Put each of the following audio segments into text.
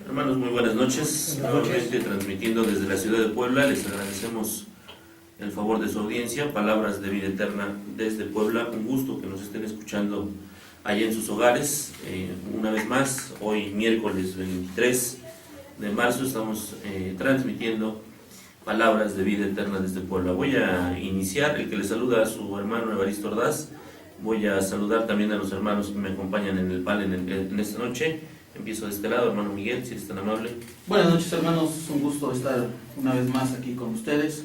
Hermanos, muy buenas noches. Nuevamente transmitiendo desde la ciudad de Puebla, les agradecemos el favor de su audiencia. Palabras de vida eterna desde Puebla. Un gusto que nos estén escuchando allá en sus hogares. Una vez más, hoy miércoles 23 de marzo estamos transmitiendo palabras de vida eterna desde Puebla. Voy a iniciar, el que le saluda a su hermano Evaristo Ordaz. Voy a saludar también a los hermanos que me acompañan en el panel en esta noche. Empiezo de este lado, hermano Miguel, si eres tan amable. Buenas noches, hermanos, es un gusto estar una vez más aquí con ustedes,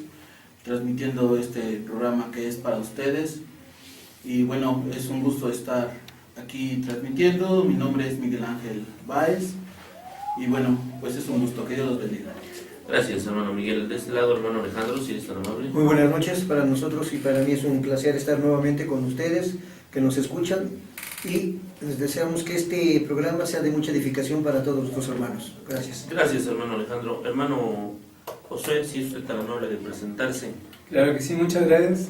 transmitiendo este programa que es para ustedes. Y bueno, es un gusto estar aquí transmitiendo. Mi nombre es Miguel Ángel Báez. Y bueno, pues es un gusto, que Dios los bendiga. Gracias, hermano Miguel. De este lado, hermano Alejandro, si eres tan amable. Muy buenas noches para nosotros y para mí es un placer estar nuevamente con ustedes, que nos escuchan, y les deseamos que este programa sea de mucha edificación para todos nuestros hermanos. Gracias. Gracias, hermano Alejandro. Hermano José, si es usted tan amable de presentarse. Claro que sí, muchas gracias.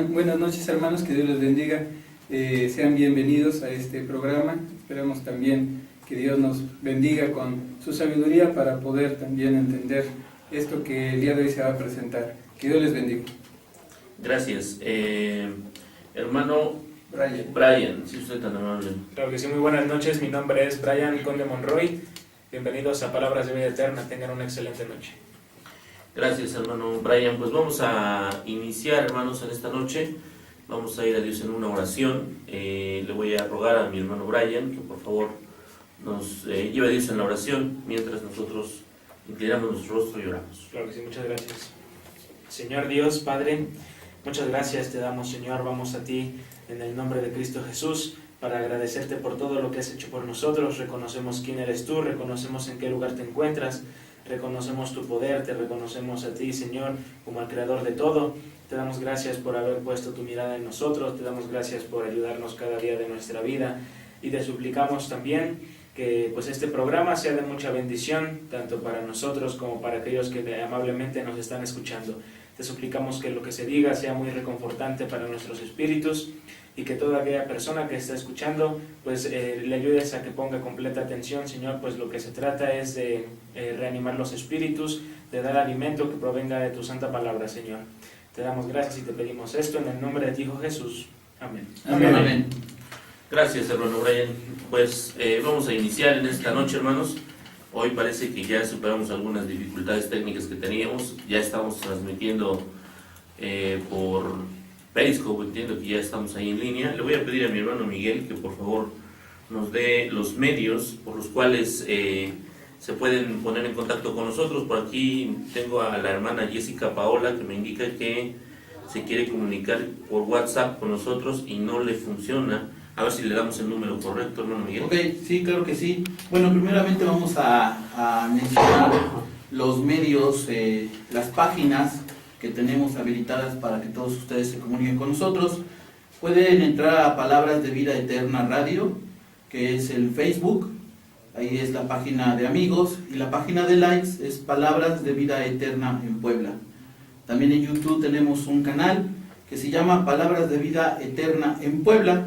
Buenas noches, hermanos, que Dios los bendiga. Sean bienvenidos a este programa. Esperamos también que Dios nos bendiga con su sabiduría para poder también entender esto que el día de hoy se va a presentar. Que Dios les bendiga. Gracias. Hermano Brian, si usted tan amable. Claro que sí, muy buenas noches. Mi nombre es Brian Conde Monroy. Bienvenidos a Palabras de Vida Eterna. Tengan una excelente noche. Gracias, hermano Brian. Pues vamos a iniciar, hermanos, en esta noche. Vamos a ir a Dios en una oración. Le voy a rogar a mi hermano Brian que por favor nos lleve a Dios en la oración mientras nosotros inclinamos nuestro rostro y oramos. Claro que sí, muchas gracias. Señor Dios, Padre, muchas gracias te damos, Señor. Vamos a ti en el nombre de Cristo Jesús para agradecerte por todo lo que has hecho por nosotros. Reconocemos quién eres tú, reconocemos en qué lugar te encuentras, reconocemos tu poder, te reconocemos a ti, Señor, como el creador de todo. Te damos gracias por haber puesto tu mirada en nosotros, te damos gracias por ayudarnos cada día de nuestra vida y te suplicamos también que pues este programa sea de mucha bendición, tanto para nosotros como para aquellos que amablemente nos están escuchando. Te suplicamos que lo que se diga sea muy reconfortante para nuestros espíritus y que toda aquella persona que está escuchando pues le ayudes a que ponga completa atención, Señor, pues lo que se trata es de reanimar los espíritus, de dar alimento que provenga de tu santa palabra, Señor. Te damos gracias y te pedimos esto en el nombre de tu Hijo Jesús. Amén. Amén. Amén. Gracias, hermano Brian. Pues vamos a iniciar en esta noche, hermanos. Hoy parece que ya superamos algunas dificultades técnicas que teníamos. Ya estamos transmitiendo por Periscope, entiendo que ya estamos ahí en línea. Le voy a pedir a mi hermano Miguel que por favor nos dé los medios por los cuales se pueden poner en contacto con nosotros. Por aquí tengo a la hermana Jessica Paola que me indica que se quiere comunicar por WhatsApp con nosotros y no le funciona. A ver si le damos el número correcto, hermano Miguel. Ok, sí, claro que sí. Bueno, primeramente vamos a mencionar los medios, las páginas que tenemos habilitadas para que todos ustedes se comuniquen con nosotros. Pueden entrar a Palabras de Vida Eterna Radio, que es el Facebook. Ahí es la página de amigos, y la página de likes es Palabras de Vida Eterna en Puebla. También en YouTube tenemos un canal que se llama Palabras de Vida Eterna en Puebla.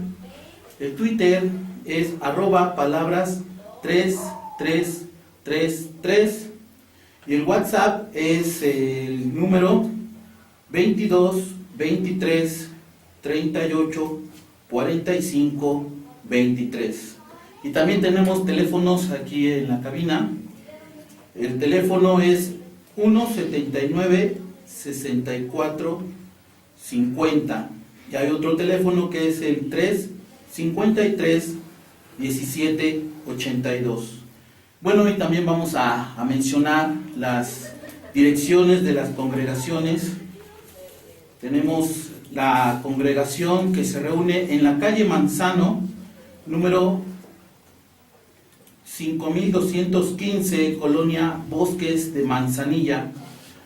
El Twitter es @palabras3333 y el WhatsApp es el número 22 23 38 45 23. Y también tenemos teléfonos aquí en la cabina. El teléfono es 179 64 50 y hay otro teléfono que es el 353 17 82. Bueno, y también vamos a mencionar las direcciones de las congregaciones. Tenemos la congregación que se reúne en la calle Manzano, número 5215, Colonia Bosques de Manzanilla.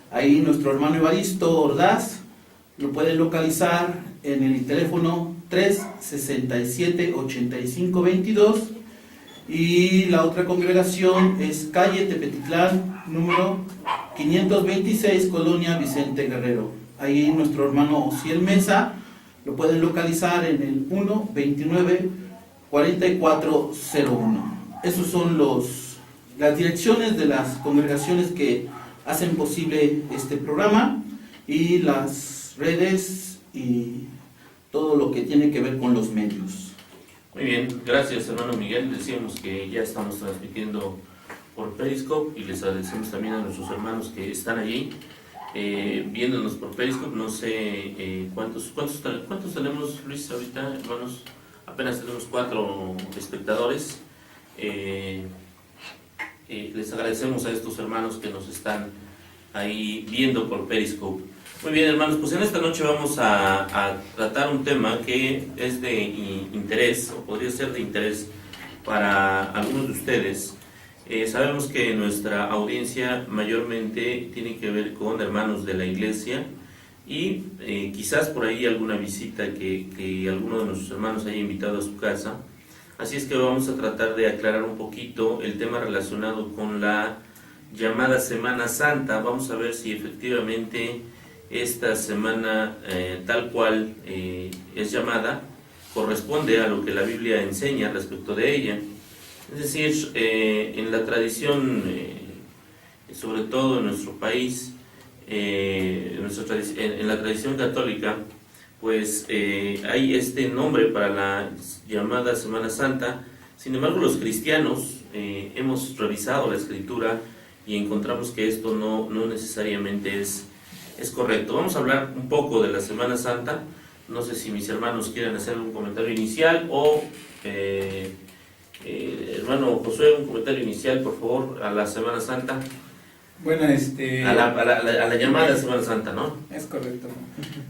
Ahí nuestro hermano Evaristo Ordaz lo pueden localizar en el teléfono 367-8522. Y la otra congregación es calle Tepetitlán, número 526, Colonia Vicente Guerrero. Ahí nuestro hermano Ociel Mesa lo pueden localizar en el 129-4401. Esos son las direcciones de las congregaciones que hacen posible este programa y las redes y todo lo que tiene que ver con los medios. Muy bien, gracias hermano Miguel. Decíamos que ya estamos transmitiendo por Periscope y les agradecemos también a nuestros hermanos que están allí viéndonos por Periscope. No sé cuántos tenemos, Luis, ahorita, hermanos. Apenas tenemos 4 espectadores. Les agradecemos a estos hermanos que nos están ahí viendo por Periscope. Muy bien, hermanos, pues en esta noche vamos a tratar un tema que es de interés, o podría ser de interés para algunos de ustedes. Sabemos que nuestra audiencia mayormente tiene que ver con hermanos de la iglesia y quizás por ahí alguna visita que alguno de nuestros hermanos haya invitado a su casa. Así es que vamos a tratar de aclarar un poquito el tema relacionado con la llamada Semana Santa. Vamos a ver si efectivamente esta semana tal cual es llamada corresponde a lo que la Biblia enseña respecto de ella. Es decir, en la tradición, sobre todo en nuestro país, en la tradición católica, pues hay este nombre para la llamada Semana Santa. Sin embargo, los cristianos hemos revisado la Escritura y encontramos que esto no necesariamente es correcto. Vamos a hablar un poco de la Semana Santa. No sé si mis hermanos quieren hacer un comentario inicial o hermano Josué, un comentario inicial, por favor, a la Semana Santa. Bueno, a la llamada Semana Santa, ¿no? Es correcto.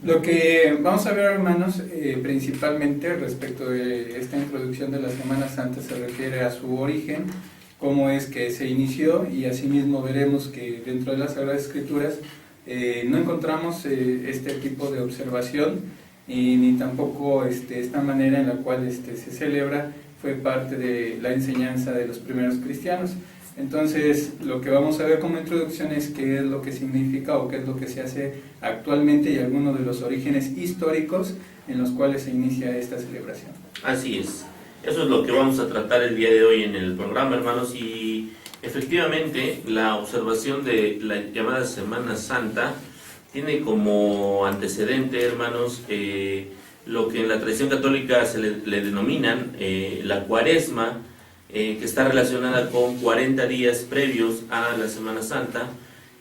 Lo que vamos a ver, hermanos, principalmente respecto de esta introducción de la Semana Santa se refiere a su origen, cómo es que se inició, y asimismo veremos que dentro de las Sagradas Escrituras no encontramos este tipo de observación ni tampoco esta manera en la cual se celebra fue parte de la enseñanza de los primeros cristianos. Entonces, lo que vamos a ver como introducción es qué es lo que significa o qué es lo que se hace actualmente y algunos de los orígenes históricos en los cuales se inicia esta celebración. Así es. Eso es lo que vamos a tratar el día de hoy en el programa, hermanos, y efectivamente la observación de la llamada Semana Santa tiene como antecedente, hermanos, lo que en la tradición católica se le denominan la Cuaresma, que está relacionada con 40 días previos a la Semana Santa.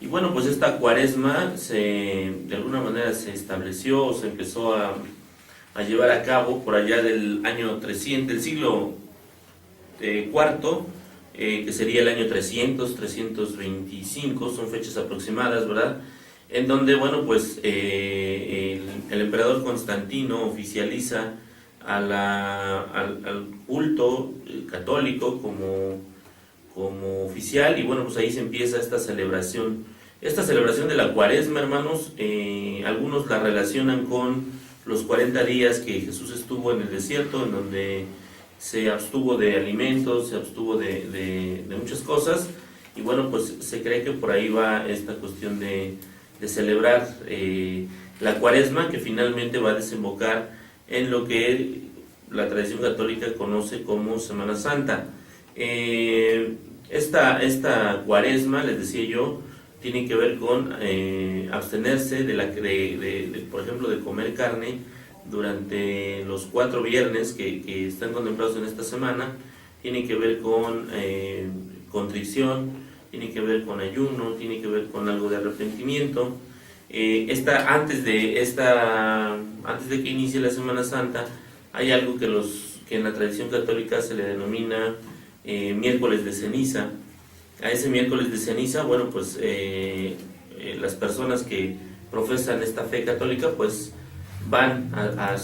Y bueno, pues esta Cuaresma de alguna manera se estableció, se empezó a llevar a cabo por allá del año 300, del siglo IV, que sería el año 325, son fechas aproximadas, ¿verdad? En donde, bueno, pues el emperador Constantino oficializa al culto católico como oficial, y bueno, pues ahí se empieza esta celebración de la Cuaresma, hermanos. Algunos la relacionan con los 40 días que Jesús estuvo en el desierto, en donde se abstuvo de alimentos, se abstuvo de muchas cosas, y bueno, pues se cree que por ahí va esta cuestión de celebrar la Cuaresma, que finalmente va a desembocar en lo que la tradición católica conoce como Semana Santa. Esta Cuaresma, les decía yo, tiene que ver con abstenerse por ejemplo, de comer carne durante los 4 viernes que están contemplados en esta semana. Tiene que ver con contrición, tiene que ver con ayuno, tiene que ver con algo de arrepentimiento. Antes de que inicie la Semana Santa, hay algo que en la tradición católica se le denomina miércoles de ceniza. A ese miércoles de ceniza, bueno, pues las personas que profesan esta fe católica, pues van a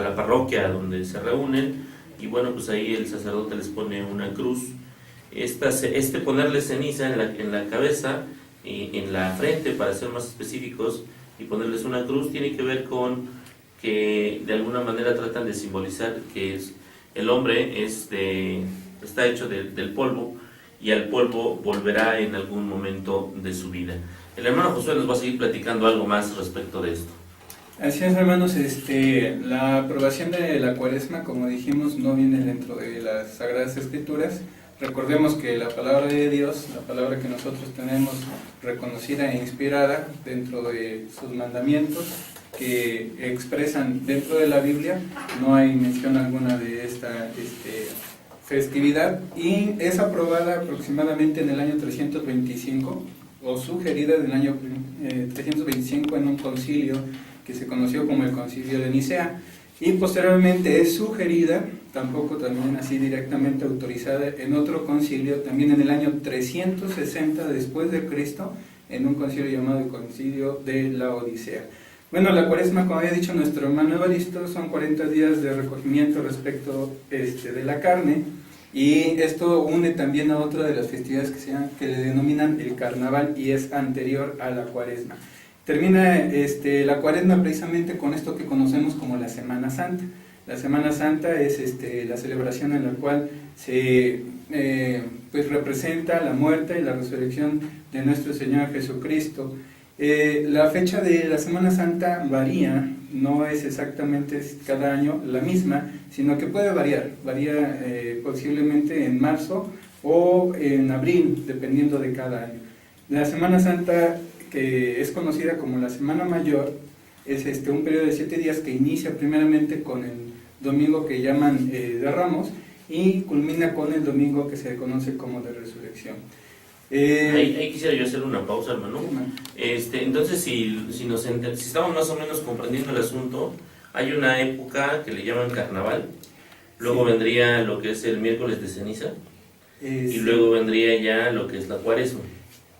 la parroquia donde se reúnen, y bueno, pues ahí el sacerdote les pone una cruz. Ponerle ceniza en la cabeza, en la frente, para ser más específicos, y ponerles una cruz, tiene que ver con que de alguna manera tratan de simbolizar que el hombre está hecho del polvo, y al polvo volverá en algún momento de su vida. El hermano Josué nos va a seguir platicando algo más respecto de esto. Así es, hermanos, la aprobación de la Cuaresma, como dijimos, no viene dentro de las Sagradas Escrituras, Recordemos que la palabra de Dios, la palabra que nosotros tenemos reconocida e inspirada dentro de sus mandamientos que expresan dentro de la Biblia, no hay mención alguna de esta festividad, y es aprobada aproximadamente en el año 325 o sugerida en el año 325 en un concilio que se conoció como el Concilio de Nicea, y posteriormente es sugerida, tampoco también así directamente autorizada, en otro concilio también en el año 360 después de Cristo, en un concilio llamado el Concilio de la Odisea. Bueno, la Cuaresma, como había dicho nuestro hermano Evaristo, son 40 días de recogimiento respecto de la carne, y esto une también a otra de las festividades que le denominan el Carnaval, y es anterior a la Cuaresma. Termina la Cuaresma precisamente con esto que conocemos como la Semana Santa. La Semana Santa es la celebración en la cual se pues representa la muerte y la resurrección de nuestro Señor Jesucristo. La fecha de la Semana Santa varía, no es exactamente cada año la misma, sino que puede variar, varía posiblemente en marzo o en abril, dependiendo de cada año. La Semana Santa, que es conocida como la Semana Mayor, es un periodo de 7 días que inicia primeramente con el domingo que llaman de Ramos y culmina con el domingo que se conoce como de Resurrección. Ahí quisiera yo hacer una pausa, hermano. Entonces, si estamos más o menos comprendiendo el asunto, hay una época que le llaman Carnaval, luego sí, vendría lo que es el miércoles de ceniza, y sí, luego vendría ya lo que es la Cuaresma.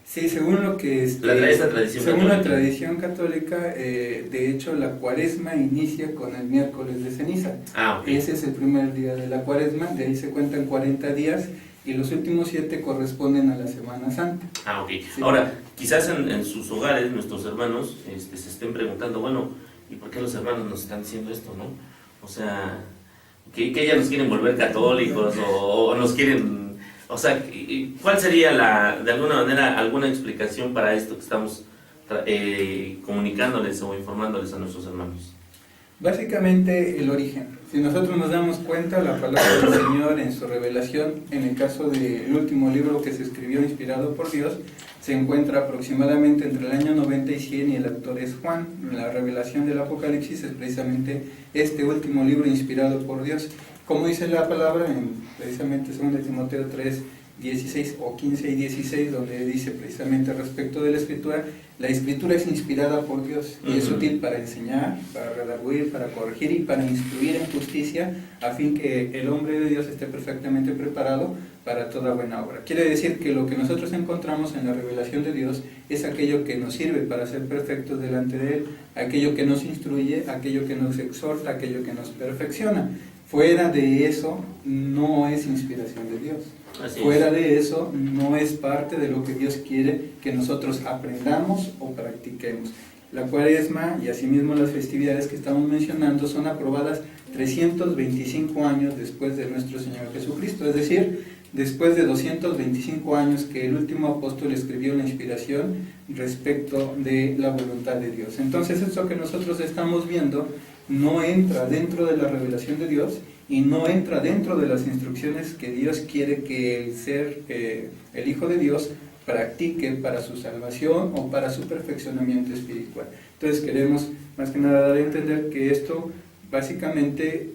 sí, según lo que Esta tradición según la católica. tradición católica, de hecho la Cuaresma inicia con el miércoles de ceniza. Ok. Ese es el primer día de la Cuaresma, de ahí se cuentan 40 días y los últimos 7 corresponden a la Semana Santa. Ok. Sí. Ahora, quizás en sus hogares, nuestros hermanos se estén preguntando, bueno, ¿y por qué los hermanos nos están diciendo esto, no? O sea, que ya nos quieren volver católicos o nos quieren... O sea, ¿cuál sería de alguna manera alguna explicación para esto que estamos comunicándoles o informándoles a nuestros hermanos? Básicamente el origen. Si nosotros nos damos cuenta, la palabra del Señor en su revelación, en el caso del último libro que se escribió inspirado por Dios, se encuentra aproximadamente entre el año 90 y 100 y el autor es Juan. La revelación del Apocalipsis es precisamente este último libro inspirado por Dios. Como dice la palabra en precisamente 2 Timoteo 3, 16 o 15 y 16, donde dice precisamente respecto de la Escritura es inspirada por Dios y es útil para enseñar, para redarguir, para corregir y para instruir en justicia, a fin que el hombre de Dios esté perfectamente preparado para toda buena obra. Quiere decir que lo que nosotros encontramos en la revelación de Dios es aquello que nos sirve para ser perfectos delante de Él, aquello que nos instruye, aquello que nos exhorta, aquello que nos perfecciona. Fuera de eso no es inspiración de Dios. Fuera de eso no es parte de lo que Dios quiere que nosotros aprendamos o practiquemos. La Cuaresma y asimismo las festividades que estamos mencionando son aprobadas 325 años después de nuestro Señor Jesucristo, es decir, después de 225 años que el último apóstol escribió la inspiración respecto de la voluntad de Dios. Entonces eso que nosotros estamos viendo no entra dentro de la revelación de Dios y no entra dentro de las instrucciones que Dios quiere que el Hijo de Dios practique para su salvación o para su perfeccionamiento espiritual. Entonces queremos más que nada dar a entender que esto básicamente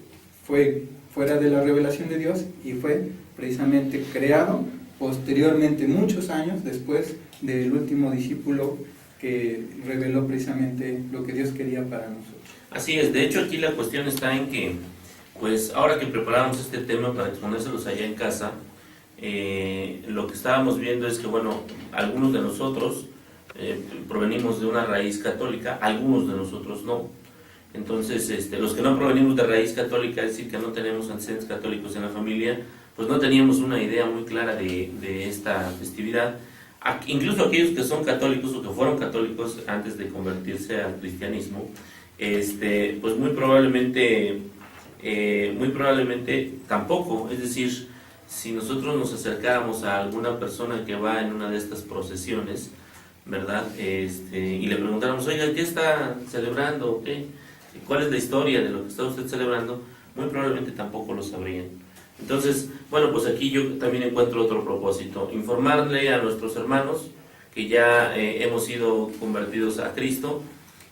fue fuera de la revelación de Dios y fue precisamente creado posteriormente, muchos años después del último discípulo que reveló precisamente lo que Dios quería para nosotros. Así es, de hecho aquí la cuestión está en que, pues ahora que preparamos este tema para exponérselos allá en casa, lo que estábamos viendo es que, bueno, algunos de nosotros provenimos de una raíz católica, algunos de nosotros no. Entonces, los que no provenimos de raíz católica, es decir, que no tenemos antecedentes católicos en la familia, pues no teníamos una idea muy clara de esta festividad. Incluso aquellos que son católicos o que fueron católicos antes de convertirse al cristianismo, pues muy probablemente tampoco. Es decir, si nosotros nos acercáramos a alguna persona que va en una de estas procesiones, ¿verdad? Y le preguntáramos, oiga, ¿qué está celebrando? ¿Qué? ¿Cuál es la historia de lo que está usted celebrando? Muy probablemente tampoco lo sabrían. Entonces, bueno, pues aquí yo también encuentro otro propósito, informarle a nuestros hermanos que ya hemos sido convertidos a Cristo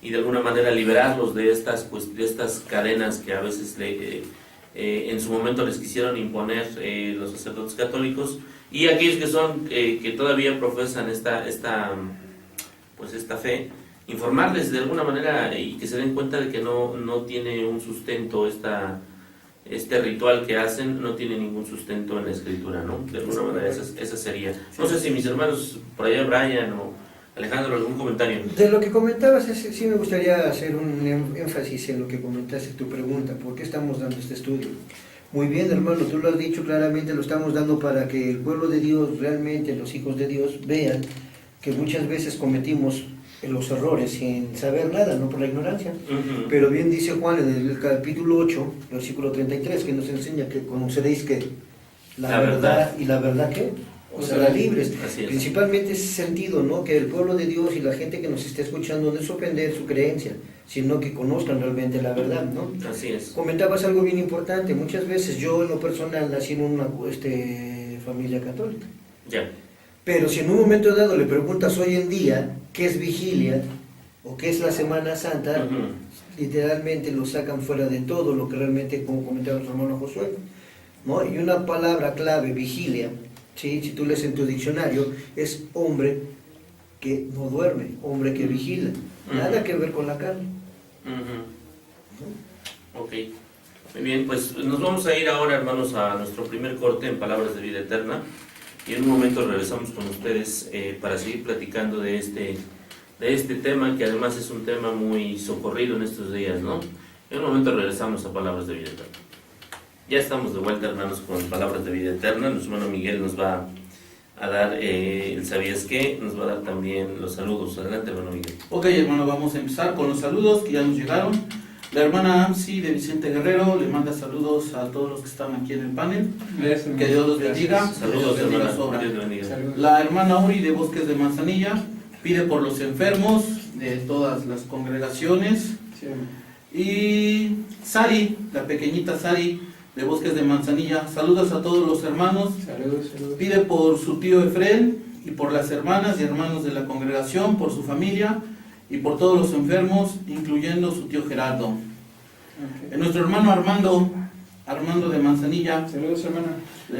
y de alguna manera liberarlos de estas, pues, de estas cadenas que a veces en su momento les quisieron imponer los sacerdotes católicos y aquellos que son que todavía profesan esta fe, informarles de alguna manera y que se den cuenta de que no tiene un sustento este ritual que hacen, no tiene ningún sustento en la escritura, ¿no? De alguna manera esa sería. No sé si mis hermanos por allá, Brian o Alejandro, algún comentario. De lo que comentabas, sí me gustaría hacer un énfasis en lo que comentaste tu pregunta, ¿por qué estamos dando este estudio? Muy bien, hermano, tú lo has dicho claramente, lo estamos dando para que el pueblo de Dios, realmente los hijos de Dios, vean que muchas veces cometimos los errores sin saber nada, no por la ignorancia. Pero bien dice Juan en el capítulo 8, versículo 33, que nos enseña que conoceréis que la verdad y la verdad que os hará libres. Principalmente ese sentido, ¿no? Que el pueblo de Dios y la gente que nos esté escuchando no es ofender su creencia, sino que conozcan realmente la verdad, ¿no? Así es. Comentabas algo bien importante, muchas veces yo en lo personal nací en una familia católica. Ya. Pero si en un momento dado le preguntas hoy en día qué es vigilia o qué es la Semana Santa, literalmente lo sacan fuera de todo lo que realmente, como comentaba nuestro hermano Josué, ¿no? Y una palabra clave, vigilia, ¿sí? Si tú lees en tu diccionario, es hombre que no duerme, hombre que vigila, nada que ver con la carne. Ok, muy bien, pues nos vamos a ir ahora, hermanos, a nuestro primer corte en Palabras de Vida Eterna. Y en un momento regresamos con ustedes para seguir platicando de este tema, que además es un tema muy socorrido en estos días, ¿no? En un momento regresamos a Palabras de Vida Eterna. Ya estamos de vuelta, hermanos, con Palabras de Vida Eterna. Nuestro hermano Miguel nos va a dar el ¿sabías qué? Nos va a dar también los saludos. Adelante, hermano Miguel. Ok, hermano, vamos a empezar con los saludos que ya nos llegaron. La hermana Amsi de Vicente Guerrero le manda saludos a todos los que están aquí en el panel. Gracias, Que Dios los bendiga. Saludos, Que Dios bendiga hermana. su obra. Dios bendiga. Saludos. La hermana Uri de Bosques de Manzanilla pide por los enfermos de todas las congregaciones. Sí. Y Sari, la pequeñita Sari de Bosques de Manzanilla, saludos a todos los hermanos. Saludos, saludos. Pide por su tío Efrén y por las hermanas y hermanos de la congregación, por su familia y por todos los enfermos, incluyendo su tío Gerardo. Okay. Nuestro hermano Armando de Manzanilla, Saludos, hermana.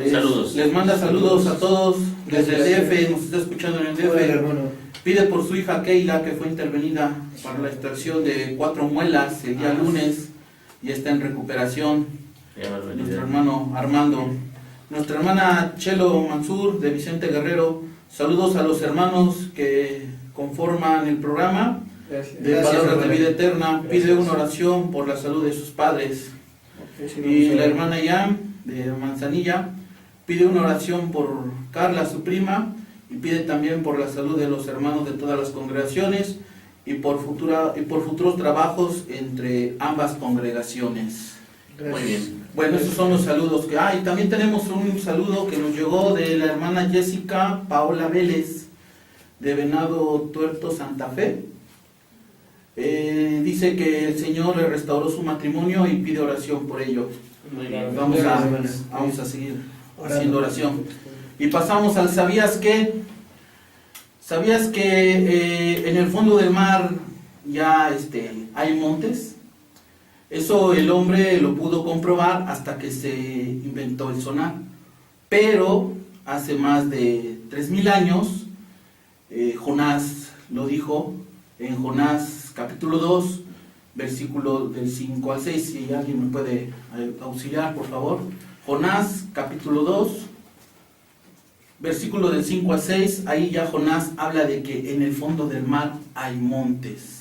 Saludos. les manda saludos a todos desde el DF, nos está escuchando en el Hola, DF. hermano. Pide por su hija Keila, que fue intervenida para la extracción de 4 muelas el día lunes y está en recuperación. Nuestro hermano Armando. Nuestra hermana Chelo Mansur de Vicente Guerrero, saludos a los hermanos que conforman el programa Gracias. de Gracias, Palabras de hermano. Vida Eterna. Pide Gracias. una oración por la salud de sus padres. Okay, sí, Y vamos a la ver. hermana Yam de Manzanilla pide una oración por Carla, su prima, y pide también por la salud de los hermanos de todas las congregaciones y por futuros trabajos entre ambas congregaciones. Muy bien. Bueno, esos son los saludos que hay. También tenemos un saludo que nos llegó de la hermana Jessica Paola Vélez de Venado Tuerto, Santa Fe. Dice que el Señor le restauró su matrimonio y pide oración por ello. Muy bien. Vamos a seguir haciendo oración. Y pasamos al ¿sabías qué? ¿Sabías que en el fondo del mar ya hay montes? Eso el hombre lo pudo comprobar hasta que se inventó el sonar. Pero hace más de 3000 años, Jonás lo dijo en Jonás capítulo 2, versículo del 5 al 6. Si alguien me puede auxiliar, por favor. Jonás capítulo 2, versículo del 5 al 6. Ahí ya Jonás habla de que en el fondo del mar hay montes.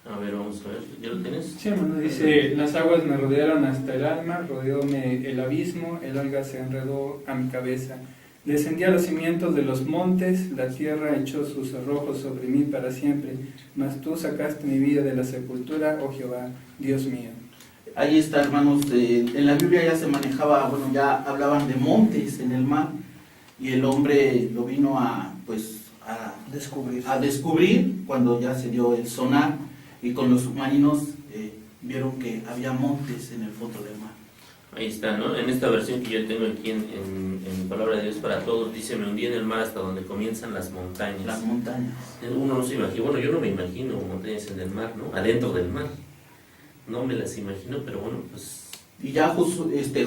A ver, vamos a ver. ¿Ya lo tienes? Sí, hermano, dice, las aguas me rodearon hasta el alma, rodeóme el abismo, el alga se enredó a mi cabeza. Descendí a los cimientos de los montes, la tierra echó sus cerrojos sobre mí para siempre, mas tú sacaste mi vida de la sepultura, oh Jehová, Dios mío. Ahí está, hermanos, en la Biblia ya se manejaba, bueno, ya hablaban de montes en el mar, y el hombre lo vino a descubrir cuando ya se dio el sonar, y con los submarinos vieron que había montes en el fondo del mar. Ahí está, ¿no? En esta versión que yo tengo aquí en Palabra de Dios para Todos, dice: me hundí en el mar hasta donde comienzan las montañas. Las montañas. Uno no se imagina, bueno, yo no me imagino montañas en el mar, ¿no? Adentro del mar. No me las imagino, pero bueno, pues... Y ya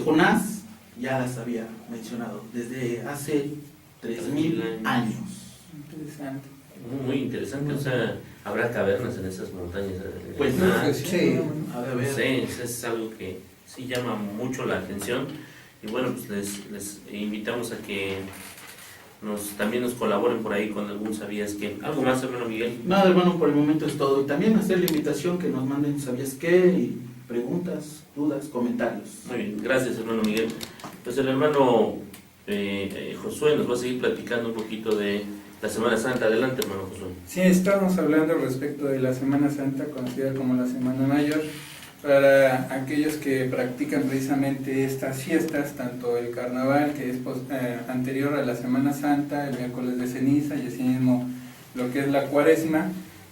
Jonás ya las había mencionado desde hace 3000 años. Interesante. Muy interesante, o sea, habrá cavernas en esas montañas. Pues No, nada, pues sí. a ver. Sí, es algo que sí llama mucho la atención. Y bueno, pues les invitamos a que también nos colaboren por ahí con algún ¿sabías qué? ¿Algo más, hermano Miguel? Nada, hermano, por el momento es todo. Y también hacer la invitación que nos manden ¿sabías qué? Y preguntas, dudas, comentarios. Muy bien, gracias, hermano Miguel. Pues el hermano Josué nos va a seguir platicando un poquito de la Semana Santa. Adelante, hermano Josué. Sí, estamos hablando respecto de la Semana Santa, conocida como la Semana Mayor, para aquellos que practican precisamente estas fiestas, tanto el carnaval, que es anterior a la Semana Santa, el miércoles de ceniza, y así mismo lo que es la Cuaresma,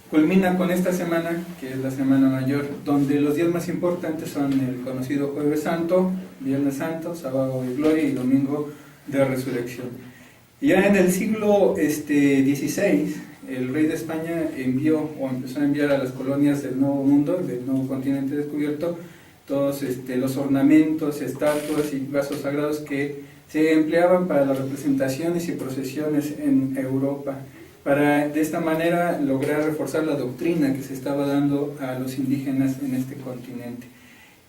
culmina con esta semana, que es la Semana Mayor, donde los días más importantes son el conocido Jueves Santo, Viernes Santo, Sábado de Gloria y Domingo de Resurrección. Ya en el siglo XVI, el rey de España empezó a enviar a las colonias del Nuevo Mundo, del Nuevo Continente descubierto, todos los ornamentos, estatuas y vasos sagrados que se empleaban para las representaciones y procesiones en Europa, para de esta manera lograr reforzar la doctrina que se estaba dando a los indígenas en este continente.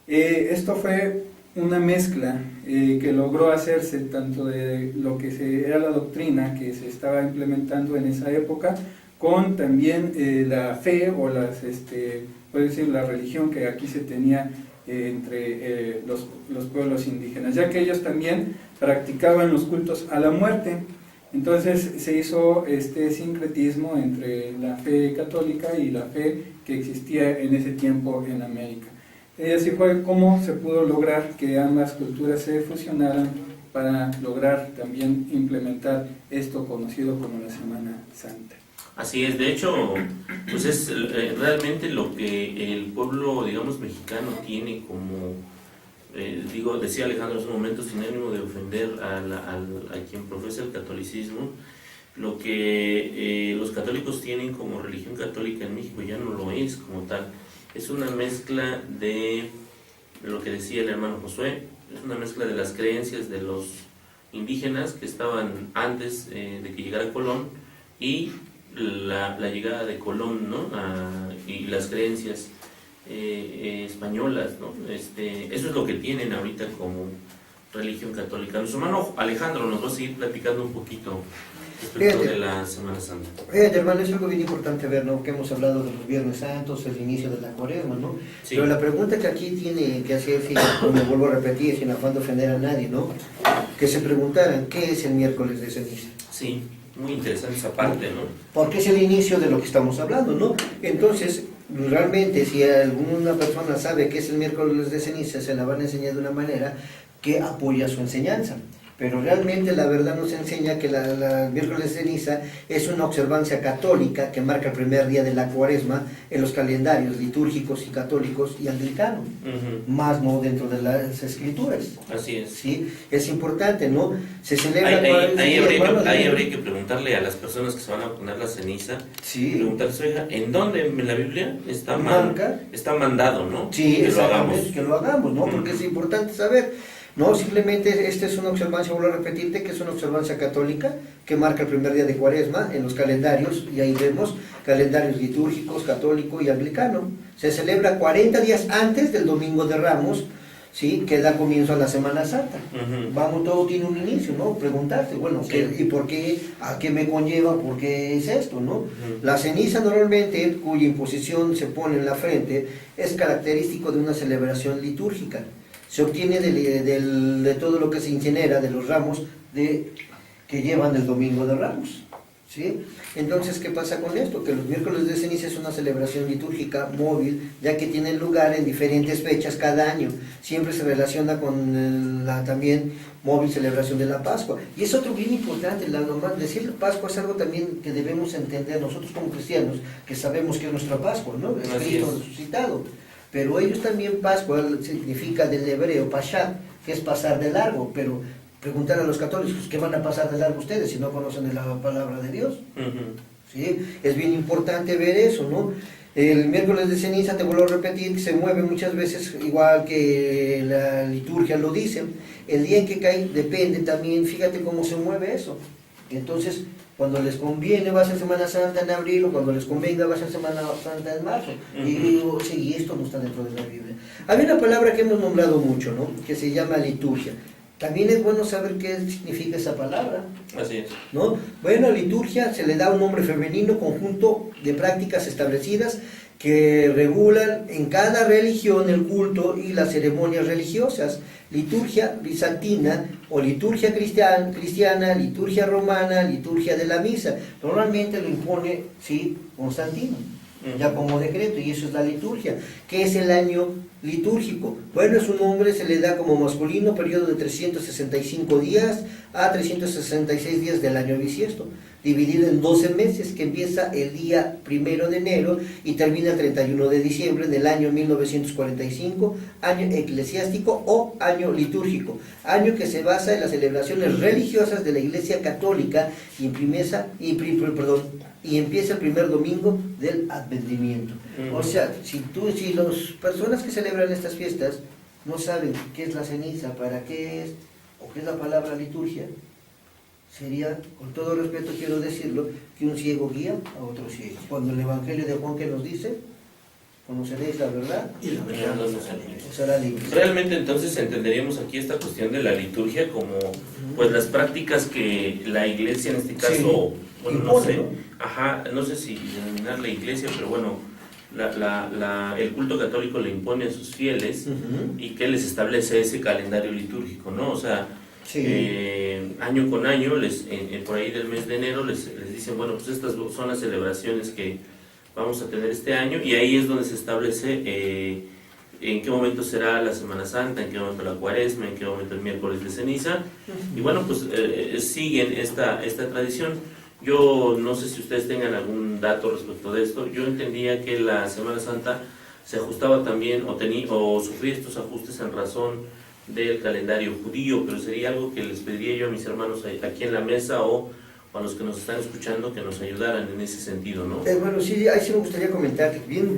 Esto fue una mezcla que logró hacerse tanto de lo que era la doctrina que se estaba implementando en esa época, con también la fe o puede decir la religión que aquí se tenía entre los pueblos indígenas, ya que ellos también practicaban los cultos a la muerte. Entonces se hizo este sincretismo entre la fe católica y la fe que existía en ese tiempo en América. Y así fue como se pudo lograr que ambas culturas se fusionaran para lograr también implementar esto conocido como la Semana Santa. Así es, de hecho, pues es realmente lo que el pueblo, digamos, mexicano tiene como, decía Alejandro hace un momento, sin ánimo de ofender a quien profesa el catolicismo, lo que los católicos tienen como religión católica en México ya no lo es como tal. Es una mezcla de lo que decía el hermano Josué, es una mezcla de las creencias de los indígenas que estaban antes de que llegara Colón y la llegada de Colón, ¿no? Y las creencias españolas, ¿no? Eso es lo que tienen ahorita como religión católica. Nuestro hermano Alejandro nos va a seguir platicando un poquito respecto de la Semana Santa. Fíjate, hermano, es algo bien importante ver, ¿no? Que hemos hablado de los Viernes Santos, el inicio de la Cuaresma, ¿no? Sí. Pero la pregunta que aquí tiene que hacer, me vuelvo a repetir, sin afán de ofender a nadie, ¿no? Que se preguntaran, ¿qué es el miércoles de ceniza? Sí, muy interesante esa parte, ¿no? Porque es el inicio de lo que estamos hablando, ¿no? Entonces, realmente, si alguna persona sabe qué es el miércoles de ceniza, se la van a enseñar de una manera que apoya su enseñanza. Pero realmente la verdad nos enseña que la miércoles de ceniza es una observancia católica que marca el primer día de la Cuaresma en los calendarios litúrgicos y católicos y anglicanos, más no dentro de las escrituras. Así es. ¿Sí? Es importante, ¿no? Se celebra Ahí habría que preguntarle a las personas que se van a poner la ceniza, sí. Preguntarse, oiga, ¿en dónde en la Biblia está mandado, ¿no? Sí, que lo hagamos. Que lo hagamos, ¿no? Porque es importante saber. No, simplemente esta es una observancia, vuelvo a repetirte, que es una observancia católica que marca el primer día de Cuaresma en los calendarios, y ahí vemos calendarios litúrgicos, católico y anglicano. Se celebra 40 días antes del Domingo de Ramos, ¿sí? Que da comienzo a la Semana Santa. Vamos, todo tiene un inicio, ¿no? Preguntarte, bueno, sí. ¿Y por qué? ¿A qué me conlleva? ¿Por qué es esto, no? La ceniza normalmente, cuya imposición se pone en la frente, es característico de una celebración litúrgica. Se obtiene de todo lo que se incinera, de los ramos que llevan el Domingo de Ramos, ¿sí? Entonces, ¿qué pasa con esto? Que los miércoles de ceniza es una celebración litúrgica móvil, ya que tiene lugar en diferentes fechas cada año. Siempre se relaciona con la también móvil celebración de la Pascua. Y es otro bien importante, decir Pascua es algo también que debemos entender nosotros como cristianos, que sabemos que es nuestra Pascua, ¿no? Es Cristo resucitado. pero ellos también Pascua significa del hebreo Pashat, que es pasar de largo, pero preguntar a los católicos, ¿qué van a pasar de largo ustedes si no conocen de la palabra de Dios? ¿Sí? Es bien importante ver eso, ¿no? El miércoles de ceniza, te vuelvo a repetir, se mueve muchas veces igual que la liturgia lo dice. El día en que cae depende también, fíjate cómo se mueve eso. Entonces, cuando les conviene va a ser Semana Santa en abril, o cuando les convenga va a ser Semana Santa en marzo. Y esto no está dentro de la Biblia. Hay una palabra que hemos nombrado mucho, ¿no? Que se llama liturgia. También es bueno saber qué significa esa palabra. Así es. ¿No? Bueno, liturgia se le da un nombre femenino, conjunto de prácticas establecidas que regulan en cada religión el culto y las ceremonias religiosas. Liturgia bizantina o liturgia cristiana, liturgia romana, liturgia de la misa. Normalmente lo impone, sí, Constantino, ya como decreto, y eso es la liturgia. ¿Qué es el año litúrgico? Bueno, es un nombre, se le da como masculino, periodo de 365 días a 366 días del año bisiesto, dividido en 12 meses, que empieza el día 1 de enero y termina el 31 de diciembre del año 1945, año eclesiástico o año litúrgico, año que se basa en las celebraciones religiosas de la Iglesia Católica y empieza el primer domingo del Advenimiento. O sea, si las personas que celebran estas fiestas no saben qué es la ceniza, para qué es, o qué es la palabra liturgia, sería, con todo respeto quiero decirlo, que un ciego guía a otro ciego. Cuando el Evangelio de Juan que nos dice, conoceréis la verdad Y la verdad os hará libres. Realmente entonces entenderíamos aquí esta cuestión de la liturgia como pues las prácticas que la iglesia en este caso, Sí. bueno, no Impone, sé, ¿no? no sé si denominar la iglesia, pero bueno, el culto católico le impone a sus fieles y que les establece ese calendario litúrgico, ¿no? O sea, Sí. Año con año, por ahí del mes de enero, les dicen, bueno, pues estas son las celebraciones que vamos a tener este año, y ahí es donde se establece en qué momento será la Semana Santa, en qué momento la Cuaresma, en qué momento el miércoles de ceniza, y bueno, pues siguen esta tradición. Yo no sé si ustedes tengan algún dato respecto de esto. Yo entendía que la Semana Santa se ajustaba también o sufría estos ajustes en razón del calendario judío, pero sería algo que les pediría yo a mis hermanos aquí en la mesa o a los que nos están escuchando que nos ayudaran en ese sentido, ¿no? Bueno, sí, ahí sí me gustaría comentar, bien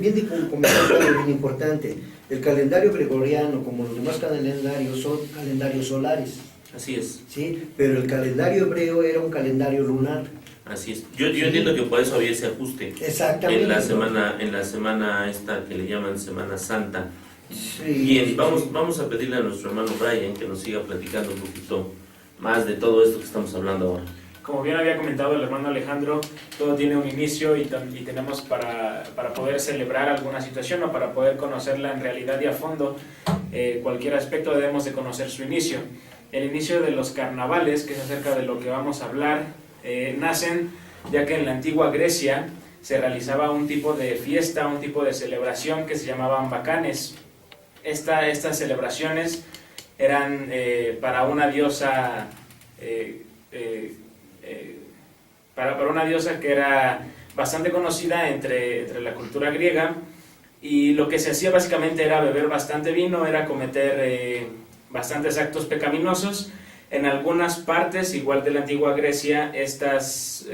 importante. El calendario gregoriano, como los demás calendarios, son calendarios solares, Así es, ¿sí? Pero el calendario hebreo era un calendario lunar. así es. Yo entiendo que por eso había ese ajuste Exactamente. en la semana esta que le llaman Semana Santa. Sí, Bien, sí, vamos a pedirle a nuestro hermano Brian que nos siga platicando un poquito más de todo esto que estamos hablando ahora. Como bien había comentado el hermano Alejandro, todo tiene un inicio y tenemos para poder celebrar alguna situación o para poder conocerla en realidad y a fondo, cualquier aspecto debemos de conocer su inicio. El inicio de los carnavales, que es acerca de lo que vamos a hablar, nacen ya que en la antigua Grecia se realizaba un tipo de fiesta, un tipo de celebración que se llamaban bacanes. Estas celebraciones eran para una diosa para una diosa que era bastante conocida entre la cultura griega, y lo que se hacía básicamente era beber bastante vino, era cometer bastantes actos pecaminosos. En algunas partes, igual de la antigua Grecia, estas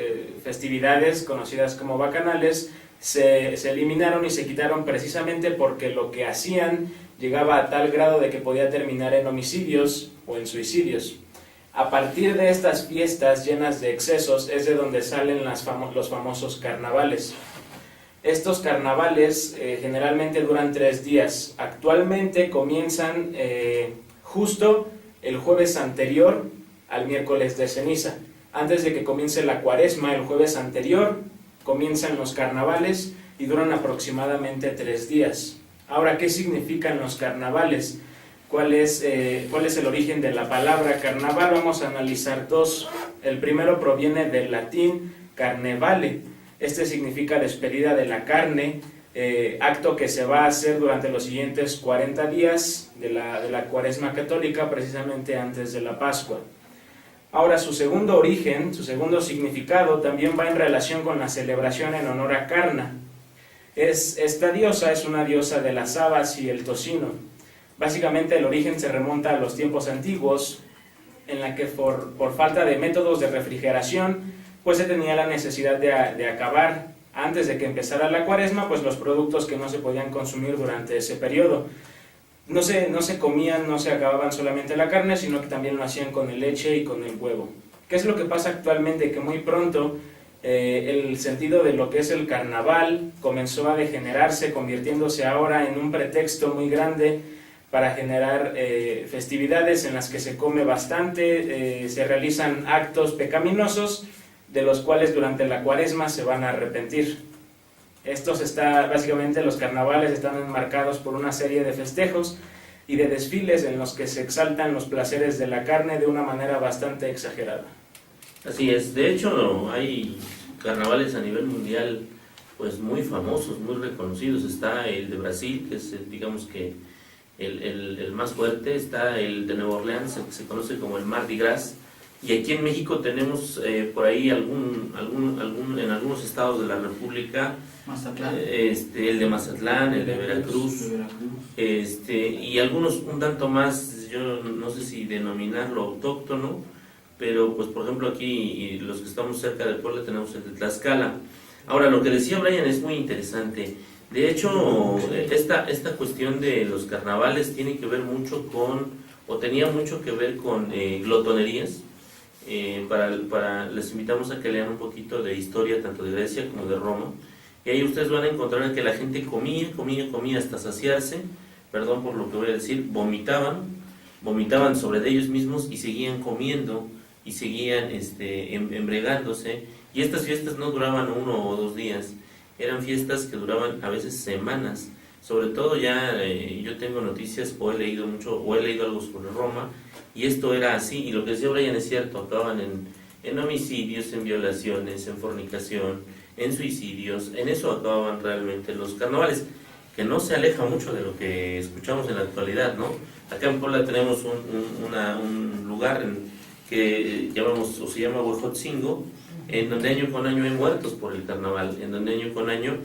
festividades conocidas como bacanales se eliminaron y se quitaron precisamente porque lo que hacían llegaba a tal grado de que podía terminar en homicidios o en suicidios. A partir de estas fiestas llenas de excesos es de donde salen los famosos carnavales. Estos carnavales generalmente duran 3 días. Actualmente comienzan justo el jueves anterior al miércoles de ceniza. Antes de que comience la Cuaresma, el jueves anterior comienzan los carnavales y duran aproximadamente 3 días. Ahora, ¿qué significan los carnavales? ¿Cuál es el origen de la palabra carnaval? Vamos a analizar 2. El primero proviene del latín carnevale. Este significa despedida de la carne, acto que se va a hacer durante los siguientes 40 días de la Cuaresma católica, precisamente antes de la Pascua. Ahora, su segundo origen, su segundo significado, también va en relación con la celebración en honor a Carna. Esta diosa es una diosa de las habas y el tocino. Básicamente el origen se remonta a los tiempos antiguos, en la que por falta de métodos de refrigeración, pues se tenía la necesidad de acabar antes de que empezara la cuaresma, pues los productos que no se podían consumir durante ese periodo. No se comían, no se acababan solamente la carne, sino que también lo hacían con el leche y con el huevo. ¿Qué es lo que pasa actualmente? Que muy pronto el sentido de lo que es el carnaval comenzó a degenerarse, convirtiéndose ahora en un pretexto muy grande para generar festividades en las que se come bastante, se realizan actos pecaminosos, de los cuales durante la cuaresma se van a arrepentir. Básicamente los carnavales están enmarcados por una serie de festejos y de desfiles en los que se exaltan los placeres de la carne de una manera bastante exagerada. Así es, de hecho hay carnavales a nivel mundial pues muy famosos, muy reconocidos. Está el de Brasil, que es digamos que el más fuerte, está el de Nueva Orleans, el que se conoce como el Mardi Gras, y aquí en México tenemos por ahí en algunos estados de la República, Mazatlán. El de Mazatlán, el de Veracruz, y algunos un tanto más, yo no sé si denominarlo autóctono, pero pues por ejemplo aquí los que estamos cerca de Puebla tenemos el de Tlaxcala. Ahora, lo que decía Brian es muy interesante. De hecho, esta cuestión de los carnavales tiene que ver mucho tenía mucho que ver con glotonerías. Les invitamos a que lean un poquito de historia tanto de Grecia como de Roma, y ahí ustedes van a encontrar que la gente comía hasta saciarse, perdón por lo que voy a decir, vomitaban sobre ellos mismos y seguían comiendo y seguían embriagándose, y estas fiestas no duraban 1 o 2 días, eran fiestas que duraban a veces semanas. Sobre todo yo tengo noticias o he leído algo sobre Roma, y esto era así, y lo que decía Brian es cierto, acababan en homicidios, en violaciones, en fornicación, en suicidios, en eso acababan realmente los carnavales, que no se aleja mucho de lo que escuchamos en la actualidad, ¿no? Acá en Puebla tenemos un lugar que llamamos, o se llama Huejotzingo, en donde año con año hay muertos por el carnaval, en donde año con año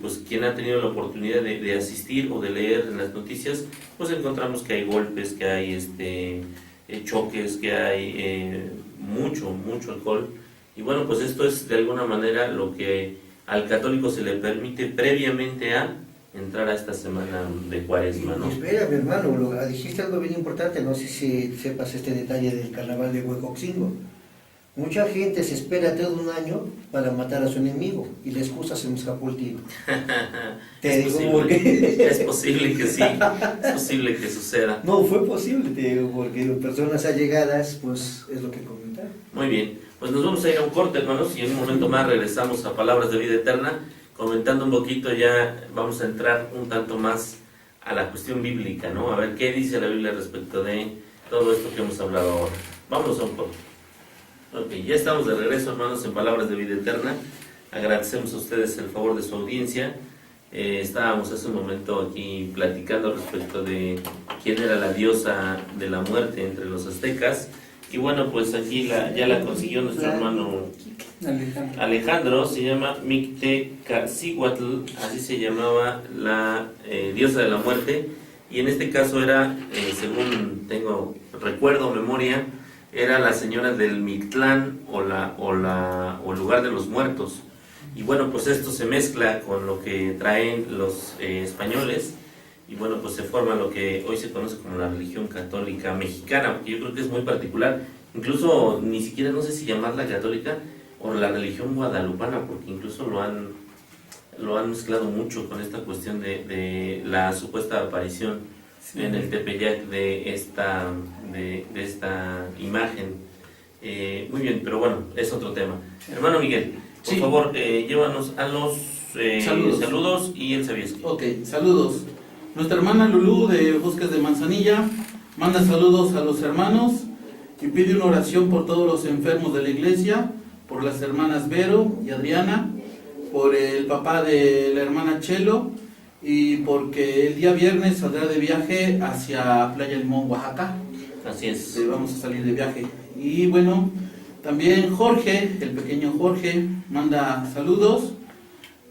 pues quien ha tenido la oportunidad de asistir o de leer en las noticias, pues encontramos que hay golpes, que hay choques, que hay mucho alcohol, y bueno, pues esto es de alguna manera lo que al católico se le permite previamente a entrar a esta semana de cuaresma, ¿no? Espera, mi hermano, dijiste algo bien importante, no sé si sepas este detalle del carnaval de Huejotzingo. Mucha gente se espera todo un año para matar a su enemigo y la excusa se me escapó el tiro. Es posible que sí, es posible que suceda. No, fue posible, te digo, porque personas allegadas, pues es lo que comentaron. Muy bien, pues nos vamos a ir a un corte, hermanos, y en un momento más regresamos a Palabras de Vida Eterna, comentando un poquito, ya vamos a entrar un tanto más a la cuestión bíblica, ¿no? A ver qué dice la Biblia respecto de todo esto que hemos hablado ahora. Vamos a un corte. Ok, ya estamos de regreso, hermanos, en Palabras de Vida Eterna. Agradecemos a ustedes el favor de su audiencia. Estábamos hace un momento aquí platicando respecto de quién era la diosa de la muerte entre los aztecas. Y bueno, pues aquí ya la consiguió nuestro hermano Alejandro. Se llama Mictecacihuatl, así se llamaba la diosa de la muerte. Y en este caso era, según recuerdo, memoria, era la señora del Mictlán o el lugar de los muertos. Y bueno, pues esto se mezcla con lo que traen los españoles, y bueno, pues se forma lo que hoy se conoce como la religión católica mexicana, porque yo creo que es muy particular, incluso ni siquiera, no sé si llamarla católica o la religión guadalupana, porque incluso lo han mezclado mucho con esta cuestión de la supuesta aparición en el Tepeyac de esta imagen. Muy bien, pero bueno, es otro tema. Hermano Miguel, por favor, llévanos a los saludos y el Sabieski. Ok, saludos. Nuestra hermana Lulú de Bosques de Manzanilla manda saludos a los hermanos y pide una oración por todos los enfermos de la iglesia, por las hermanas Vero y Adriana, por el papá de la hermana Chelo, y porque el día viernes saldrá de viaje hacia Playa Limón, Oaxaca. Así es. Vamos a salir de viaje. Y bueno, también Jorge, el pequeño Jorge, manda saludos.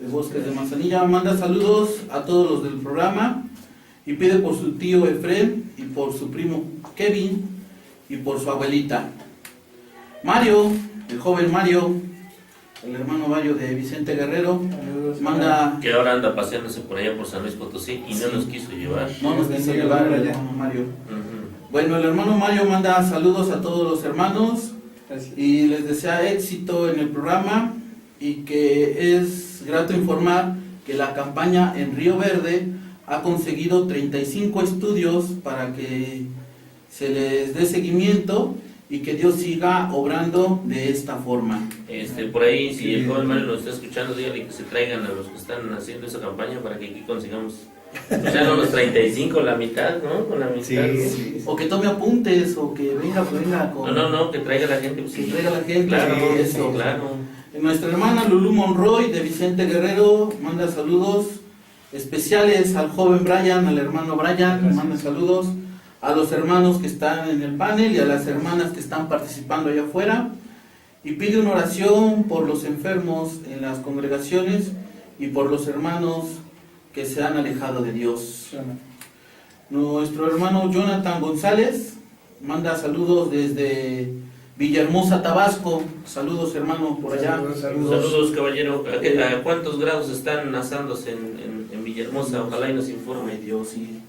de Bosques de Manzanilla. Manda saludos a todos los del programa y pide por su tío Efrem y por su primo Kevin y por su abuelita. Mario, el joven Mario, el hermano Mario de Vicente Guerrero, manda... Que ahora anda paseándose por allá por San Luis Potosí y no nos quiso llevar. No nos quiso llevar el hermano Mario. Bueno, el hermano Mario manda saludos a todos los hermanos y les desea éxito en el programa, y que es grato informar que la campaña en Río Verde ha conseguido 35 estudios para que se les dé seguimiento y que Dios siga obrando de esta forma. Por ahí, si el joven Mario nos está escuchando, dígale que se traigan a los que están haciendo esa campaña para que aquí consigamos, o sea, no los 35, la mitad, ¿no? Con la mitad. Sí. O que tome apuntes, o que venga con... No, que traiga la gente. Pues, que traiga la gente, claro, eso. Sí, claro. Nuestra hermana Lulú Monroy de Vicente Guerrero manda saludos especiales al joven Brian, al hermano Brian, manda saludos a los hermanos que están en el panel y a las hermanas que están participando allá afuera, y pide una oración por los enfermos en las congregaciones y por los hermanos que se han alejado de Dios. Nuestro hermano Jonathan González manda saludos desde Villahermosa, Tabasco. Saludos, hermano, por allá. Saludos, caballero. ¿A cuántos grados están asándose en Villahermosa? Ojalá y nos informe. Dios, sí.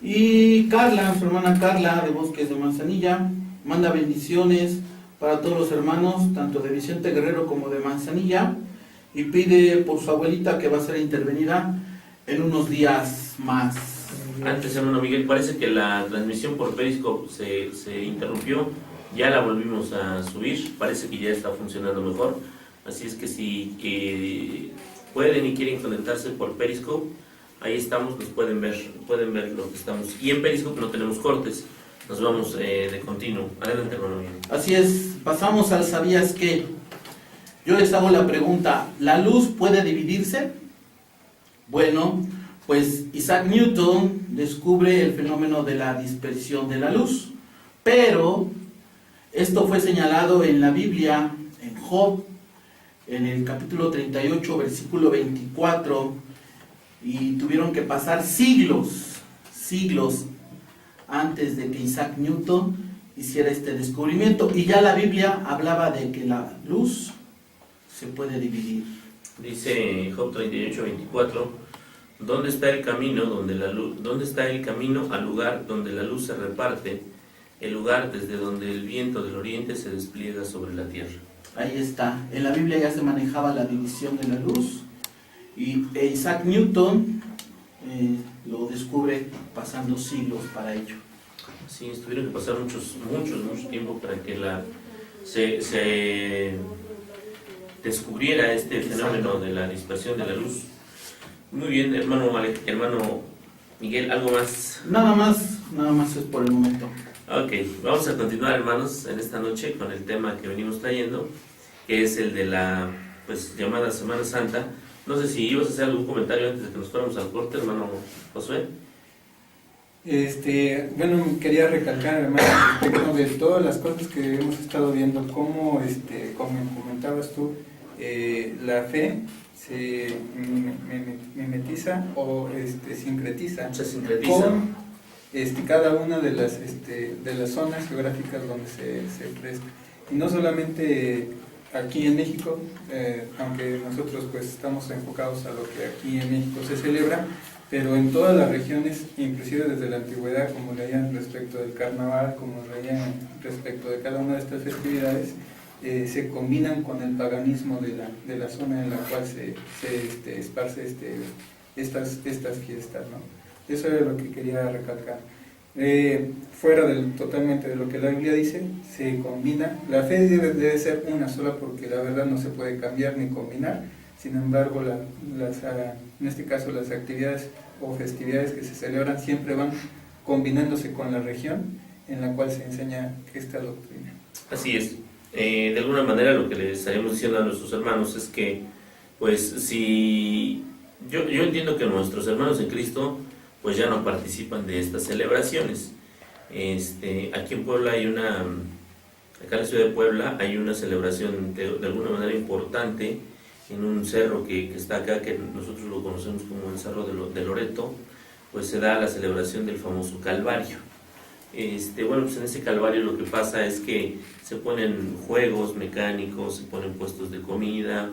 Y Carla, su hermana Carla de Bosques de Manzanilla, manda bendiciones para todos los hermanos, tanto de Vicente Guerrero como de Manzanilla, y pide por su abuelita, que va a ser intervenida en unos días más. Antes, hermano Miguel, parece que la transmisión por Periscope se interrumpió. Ya la volvimos a subir, parece que ya está funcionando mejor. Así es que si pueden y quieren conectarse por Periscope, ahí estamos, nos pueden ver lo que estamos. Y en Periscope no tenemos cortes, nos vamos de continuo. Adelante, hermano Miguel. Así es, pasamos al ¿sabías qué? Yo les hago la pregunta, ¿la luz puede dividirse? Bueno, pues Isaac Newton descubre el fenómeno de la dispersión de la luz, pero esto fue señalado en la Biblia, en Job, en el capítulo 38, versículo 24, y tuvieron que pasar siglos antes de que Isaac Newton hiciera este descubrimiento, y ya la Biblia hablaba de que la luz se puede dividir. Dice Job 38, 24, ¿dónde está el camino al lugar donde la luz se reparte? El lugar desde donde el viento del oriente se despliega sobre la tierra. Ahí está. En la Biblia ya se manejaba la división de la luz, y Isaac Newton lo descubre pasando siglos para ello. Sí, tuvieron que pasar mucho tiempo para que se descubriera este fenómeno de la dispersión de la luz. Muy bien, hermano Miguel, ¿algo más? Nada más es por el momento. Ok, vamos a continuar, hermanos, en esta noche con el tema que venimos trayendo, que es el de la llamada Semana Santa. No sé si ibas a hacer algún comentario antes de que nos fuéramos al corte, hermano Josué. Bueno, quería recalcar, hermano, respecto de todas las cosas que hemos estado viendo, cómo, como comentabas tú, la fe se mimetiza o sincretiza. Se sincretiza con cada una de las zonas geográficas donde se presta. Y no solamente aquí en México, aunque nosotros pues estamos enfocados a lo que aquí en México se celebra, pero en todas las regiones, inclusive desde la antigüedad, como leían respecto del carnaval, como leían respecto de cada una de estas festividades, se combinan con el paganismo de la zona en la cual se esparce estas fiestas, ¿no? Eso es lo que quería recalcar. Fuera totalmente de lo que la Biblia dice, se combina. La fe debe ser una sola, porque la verdad no se puede cambiar ni combinar. Sin embargo, en este caso las actividades o festividades que se celebran siempre van combinándose con la región en la cual se enseña esta doctrina. Así es. De alguna manera lo que les estaremos diciendo a nuestros hermanos es que, pues, si yo entiendo que nuestros hermanos en Cristo pues ya no participan de estas celebraciones. Aquí en Puebla acá en la ciudad de Puebla hay una celebración de alguna manera importante, en un cerro que está acá, que nosotros lo conocemos como el Cerro de Loreto, pues se da la celebración del famoso Calvario. Bueno, pues en ese Calvario lo que pasa es que se ponen juegos mecánicos, se ponen puestos de comida,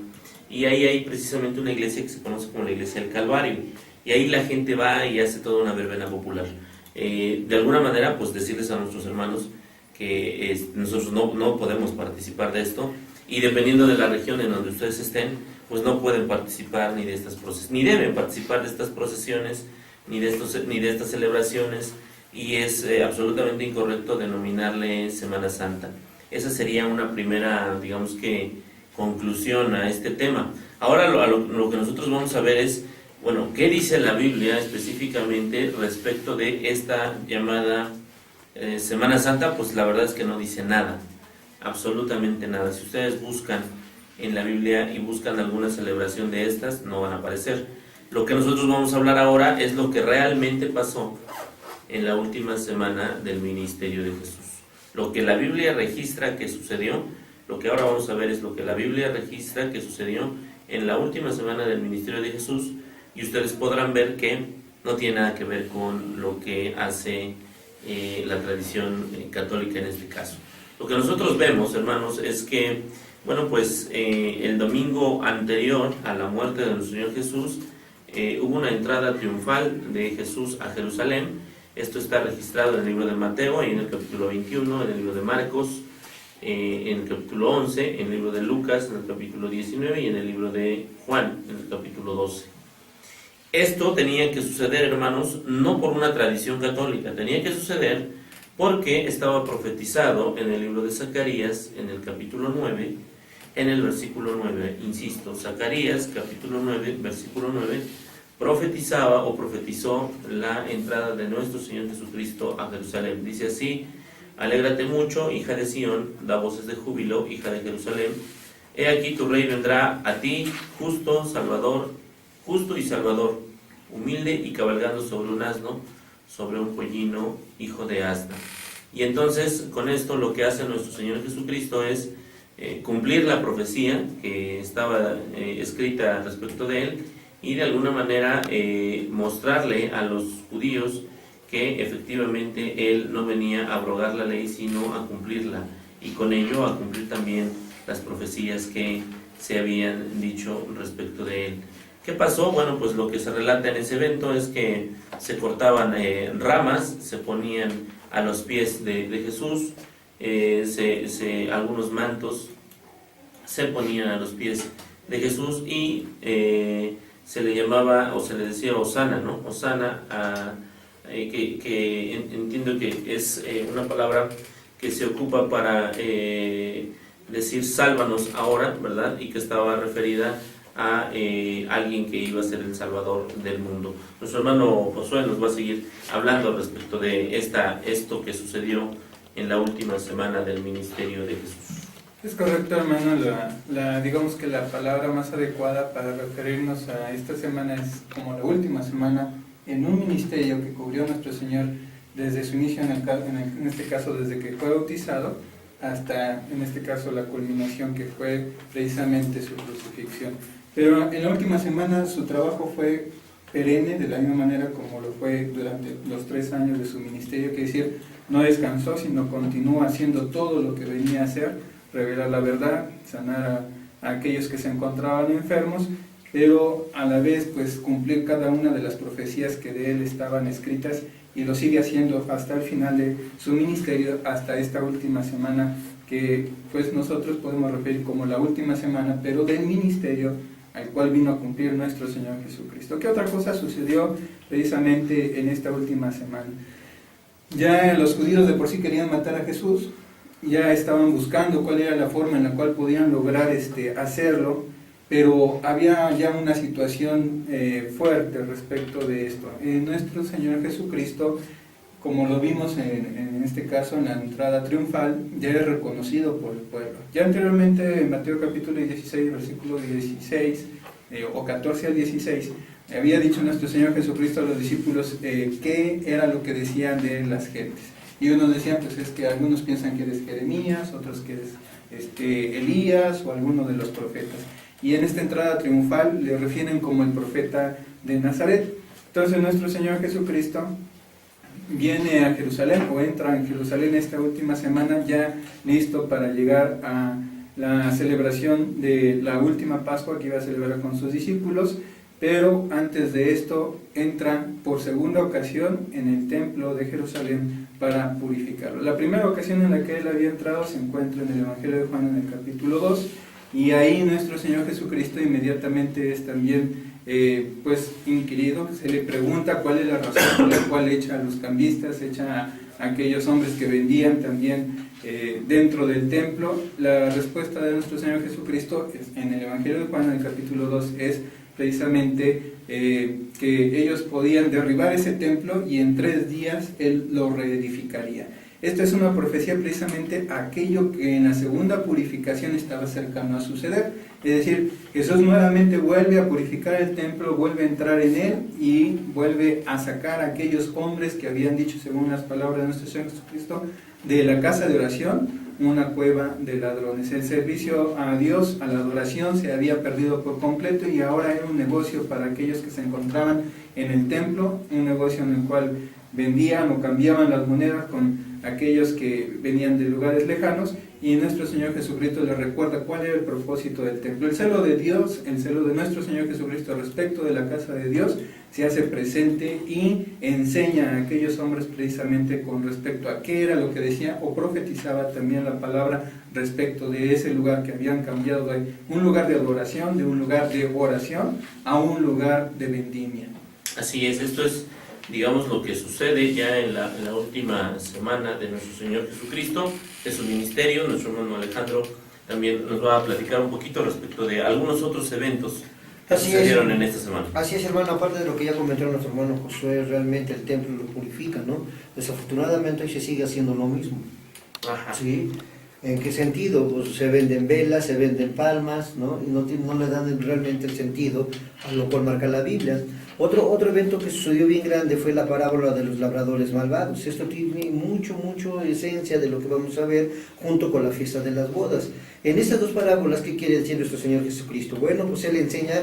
y ahí hay precisamente una iglesia que se conoce como la Iglesia del Calvario, y ahí la gente va y hace toda una verbena popular. De alguna manera, pues decirles a nuestros hermanos que nosotros no podemos participar de esto, y dependiendo de la región en donde ustedes estén, pues no pueden participar ni de estas procesiones, ni deben participar de estas procesiones, ni de estas celebraciones, y es absolutamente incorrecto denominarle Semana Santa. Esa sería una primera, digamos que, conclusión a este tema. Ahora lo que nosotros vamos a ver es, bueno, ¿qué dice la Biblia específicamente respecto de esta llamada Semana Santa? Pues la verdad es que no dice nada, absolutamente nada. Si ustedes buscan en la Biblia y buscan alguna celebración de estas, no van a aparecer. Lo que nosotros vamos a hablar ahora es lo que realmente pasó en la última semana del ministerio de Jesús. Lo que la Biblia registra que sucedió, lo que ahora vamos a ver es lo que la Biblia registra que sucedió en la última semana del ministerio de Jesús, y ustedes podrán ver que no tiene nada que ver con lo que hace la tradición católica en este caso. Lo que nosotros vemos, hermanos, es que, bueno, pues el domingo anterior a la muerte de nuestro Señor Jesús, hubo una entrada triunfal de Jesús a Jerusalén. Esto está registrado en el libro de Mateo, en el capítulo 21, en el libro de Marcos, en el capítulo 11, en el libro de Lucas, en el capítulo 19, y en el libro de Juan, en el capítulo 12. Esto tenía que suceder, hermanos, no por una tradición católica, tenía que suceder porque estaba profetizado en el libro de Zacarías, en el capítulo 9, en el versículo 9. Insisto, Zacarías, capítulo 9, versículo 9, profetizaba o profetizó la entrada de nuestro Señor Jesucristo a Jerusalén. Dice así: alégrate mucho, hija de Sión, da voces de júbilo, hija de Jerusalén. He aquí tu rey vendrá a ti, justo y salvador, humilde y cabalgando sobre un asno, sobre un pollino, hijo de asna. Y entonces, con esto lo que hace nuestro Señor Jesucristo es cumplir la profecía que estaba escrita respecto de él, y de alguna manera mostrarle a los judíos que efectivamente él no venía a abrogar la ley, sino a cumplirla, y con ello a cumplir también las profecías que se habían dicho respecto de él. ¿Qué pasó? Bueno, pues lo que se relata en ese evento es que se cortaban ramas, se ponían a los pies de Jesús, algunos mantos se ponían a los pies de Jesús, y se le llamaba, o se le decía Hosana, ¿no? Hosana, que entiendo que es una palabra que se ocupa para decir sálvanos ahora, ¿verdad? Y que estaba referida a alguien que iba a ser el Salvador del mundo. Nuestro hermano Josué nos va a seguir hablando respecto de esto que sucedió en la última semana del ministerio de Jesús. Es correcto, hermano. Digamos que la palabra más adecuada para referirnos a esta semana es como la última semana en un ministerio que cubrió nuestro Señor desde su inicio, en este caso desde que fue bautizado, hasta en este caso la culminación que fue precisamente su crucifixión. Pero en la última semana su trabajo fue perenne, de la misma manera como lo fue durante los 3 años de su ministerio, que es decir, no descansó, sino continúa haciendo todo lo que venía a hacer: revelar la verdad, sanar a aquellos que se encontraban enfermos, pero a la vez pues cumplir cada una de las profecías que de él estaban escritas, y lo sigue haciendo hasta el final de su ministerio, hasta esta última semana que pues nosotros podemos referir como la última semana, pero del ministerio al cual vino a cumplir nuestro Señor Jesucristo. ¿Qué otra cosa sucedió precisamente en esta última semana? Ya los judíos de por sí querían matar a Jesús, ya estaban buscando cuál era la forma en la cual podían lograr hacerlo, pero había ya una situación fuerte respecto de esto. Nuestro Señor Jesucristo, como lo vimos en este caso en la entrada triunfal, ya es reconocido por el pueblo. Ya anteriormente en Mateo capítulo 16, versículo 16 o 14 al 16, había dicho nuestro Señor Jesucristo a los discípulos qué era lo que decían de las gentes. Y unos decían, pues es que algunos piensan que eres Jeremías, otros que eres Elías o alguno de los profetas. y en esta entrada triunfal le refieren como el profeta de Nazaret. Entonces nuestro Señor Jesucristo viene a Jerusalén, o entra en Jerusalén esta última semana, ya listo para llegar a la celebración de la última Pascua que iba a celebrar con sus discípulos, pero antes de esto entra por segunda ocasión en el templo de Jerusalén para purificarlo. La primera ocasión en la que él había entrado se encuentra en el Evangelio de Juan en el capítulo 2, y ahí nuestro Señor Jesucristo inmediatamente es también pues inquirido, se le pregunta cuál es la razón por la cual echa a los cambistas, echa a aquellos hombres que vendían también dentro del templo. La respuesta de nuestro Señor Jesucristo en el Evangelio de Juan en el capítulo 2 es precisamente que ellos podían derribar ese templo y en 3 días Él lo reedificaría. Esta es una profecía precisamente a aquello que en la segunda purificación estaba cercano a suceder. Es decir, Jesús nuevamente vuelve a purificar el templo, vuelve a entrar en él y vuelve a sacar a aquellos hombres que habían dicho, según las palabras de nuestro Señor Jesucristo, de la casa de oración, una cueva de ladrones. El servicio a Dios, a la adoración, se había perdido por completo y ahora era un negocio para aquellos que se encontraban en el templo, un negocio en el cual vendían o cambiaban las monedas con aquellos que venían de lugares lejanos, y nuestro Señor Jesucristo les recuerda cuál era el propósito del templo. El celo de Dios, el celo de nuestro Señor Jesucristo respecto de la casa de Dios se hace presente y enseña a aquellos hombres precisamente con respecto a qué era lo que decía o profetizaba también la palabra respecto de ese lugar que habían cambiado de un lugar de adoración, de un lugar de oración a un lugar de vendimia. Así es, esto es, digamos, lo que sucede ya en la última semana de nuestro Señor Jesucristo, de su ministerio. Nuestro hermano Alejandro también nos va a platicar un poquito respecto de algunos otros eventos que sucedieron en esta semana. Así es, hermano, aparte de lo que ya comentó nuestro hermano Josué, realmente el templo lo purifica, ¿no? Desafortunadamente hoy se sigue haciendo lo mismo. Ajá. ¿Sí? ¿En qué sentido? Pues se venden velas, se venden palmas, ¿no? Y no le dan realmente el sentido a lo cual marca la Biblia. Otro evento que sucedió bien grande fue la parábola de los labradores malvados. Esto tiene mucho esencia de lo que vamos a ver junto con la fiesta de las bodas. En estas 2 parábolas, ¿qué quiere decir nuestro Señor Jesucristo? Bueno, pues Él enseña,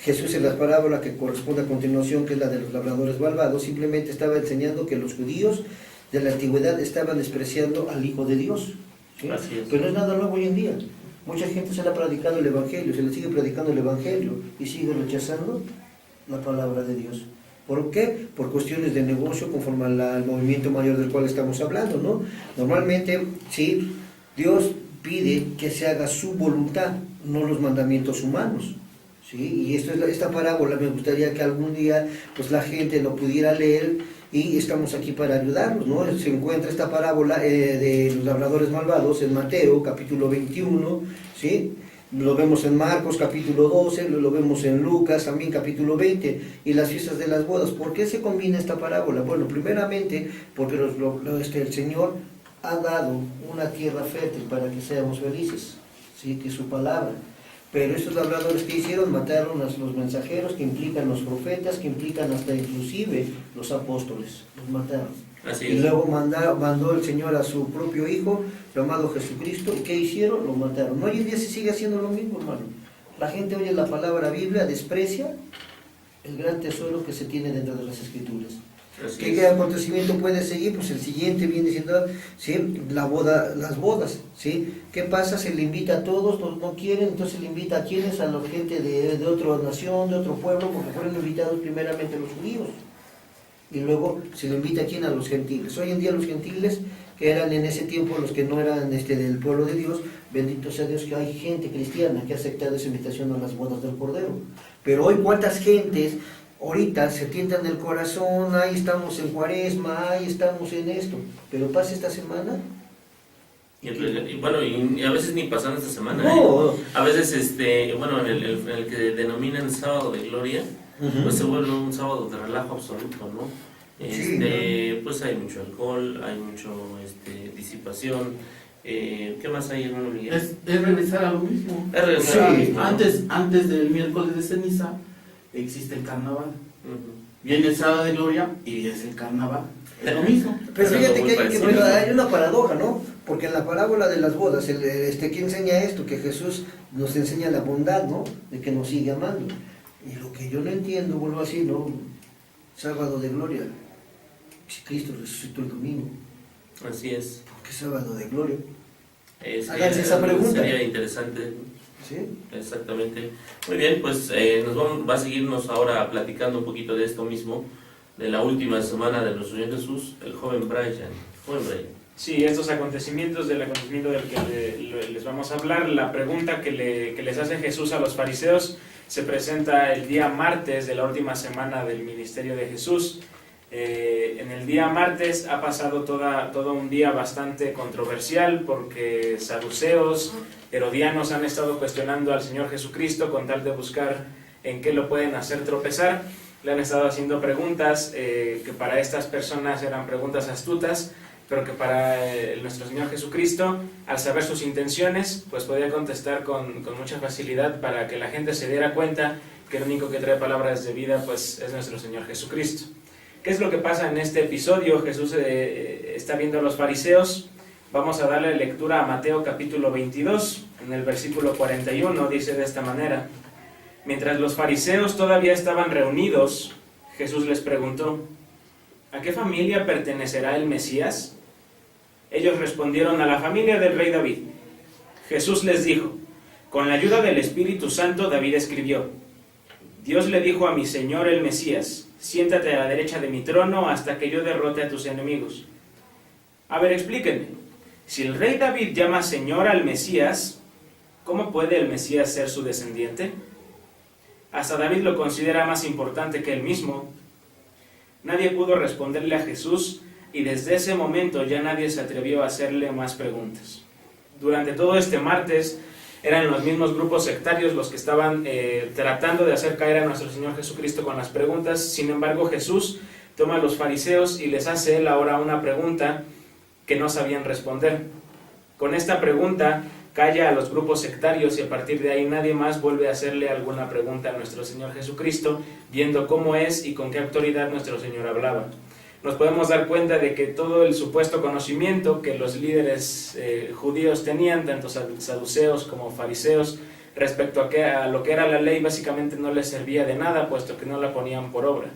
Jesús en la parábola que corresponde a continuación, que es la de los labradores malvados, simplemente estaba enseñando que los judíos de la antigüedad estaban despreciando al Hijo de Dios. ¿Sí? Así es. Pero no es nada nuevo hoy en día. Mucha gente se le ha predicado el Evangelio, se le sigue predicando el Evangelio y sigue rechazando la palabra de Dios. ¿Por qué? Por cuestiones de negocio, conforme al movimiento mayor del cual estamos hablando, ¿no? Normalmente, sí, Dios pide que se haga su voluntad, no los mandamientos humanos. ¿Sí? Y esta parábola me gustaría que algún día pues la gente lo pudiera leer, y estamos aquí para ayudarlos, ¿no? Se encuentra esta parábola de los labradores malvados en Mateo capítulo 21, ¿sí? Lo vemos en Marcos capítulo 12, lo vemos en Lucas también capítulo 20, y las fiestas de las bodas. ¿Por qué se combina esta parábola? Bueno, primeramente porque el Señor ha dado una tierra fértil para que seamos felices, ¿sí? Que es su palabra. Pero estos labradores que hicieron, mataron a los mensajeros, que implican los profetas, que implican hasta inclusive los apóstoles, los mataron. Así Y es. luego mandó el Señor a su propio Hijo, llamado Jesucristo, ¿y qué hicieron? Lo mataron. Hoy en día se sigue haciendo lo mismo, hermano. La gente oye la palabra Biblia, desprecia el gran tesoro que se tiene dentro de las Escrituras. ¿Qué acontecimiento puede seguir? Pues el siguiente viene siendo, ¿sí? Las bodas, ¿sí? ¿Qué pasa? Se le invita a todos, no quieren, entonces se le invita a quienes, a la gente de otra nación, de otro pueblo, porque fueron invitados primeramente los judíos. Y luego se le invita a quién, a los gentiles. Hoy en día los gentiles, que eran en ese tiempo los que no eran del pueblo de Dios, bendito sea Dios que hay gente cristiana que ha aceptado esa invitación a las bodas del Cordero. Pero hoy cuántas gentes ahorita se tientan el corazón, ahí estamos en Cuaresma, ahí estamos en esto, pero pasa esta semana. Y a veces ni pasan esta semana. No. A veces, bueno, en el que denominan sábado de gloria, pues se vuelve un sábado de relajo absoluto, ¿no? Sí, pues hay mucho alcohol, hay mucho disipación. ¿Qué más hay, hermano Miguel? Es regresar a lo mismo. Es regresar a lo mismo. Antes del miércoles de ceniza existe el carnaval. Viene el sábado de gloria y es el carnaval. Es lo mismo. Pero fíjate muy que parecido. hay una paradoja, ¿no? Porque en la parábola de las bodas, ¿qué enseña esto? Que Jesús nos enseña la bondad, ¿no? De que nos sigue amando. Y lo que yo no entiendo, vuelvo así, ¿no? Sábado de gloria. Si Cristo resucitó el domingo, Así es. ¿por qué sábado de gloria? Háganse esa pregunta. Sería interesante. ¿Sí? Exactamente. Muy bien, pues va a seguirnos ahora platicando un poquito de esto mismo, de la última semana de nuestro Señor Jesús, el joven Brian. Sí, estos acontecimientos del acontecimiento del que les vamos a hablar, la pregunta que les hace Jesús a los fariseos se presenta el día martes de la última semana del ministerio de Jesús. En el día martes ha pasado todo un día bastante controversial porque saduceos, herodianos han estado cuestionando al Señor Jesucristo con tal de buscar en qué lo pueden hacer tropezar. Le han estado haciendo preguntas que para estas personas eran preguntas astutas, pero que para nuestro Señor Jesucristo, al saber sus intenciones, pues podía contestar con mucha facilidad para que la gente se diera cuenta que el único que trae palabras de vida pues es nuestro Señor Jesucristo. ¿Qué es lo que pasa en este episodio? Jesús está viendo a los fariseos. Vamos a darle lectura a Mateo capítulo 22, en el versículo 41, dice de esta manera: Mientras los fariseos todavía estaban reunidos, Jesús les preguntó: ¿a qué familia pertenecerá el Mesías? Ellos respondieron: a la familia del rey David. Jesús les dijo: con la ayuda del Espíritu Santo David escribió: Dios le dijo a mi Señor el Mesías: siéntate a la derecha de mi trono hasta que yo derrote a tus enemigos. A ver, explíquenme, si el rey David llama Señor al Mesías, ¿cómo puede el Mesías ser su descendiente? Hasta David lo considera más importante que él mismo. Nadie pudo responderle a Jesús y desde ese momento ya nadie se atrevió a hacerle más preguntas. Durante todo este martes eran los mismos grupos sectarios los que estaban tratando de hacer caer a nuestro Señor Jesucristo con las preguntas. Sin embargo, Jesús toma a los fariseos y les hace él ahora una pregunta que no sabían responder. Con esta pregunta calla a los grupos sectarios y a partir de ahí nadie más vuelve a hacerle alguna pregunta a nuestro Señor Jesucristo, viendo cómo es y con qué autoridad nuestro Señor hablaba. Nos podemos dar cuenta de que todo el supuesto conocimiento que los líderes judíos tenían, tanto saduceos como fariseos, respecto a lo que era la ley, básicamente no les servía de nada, puesto que no la ponían por obra.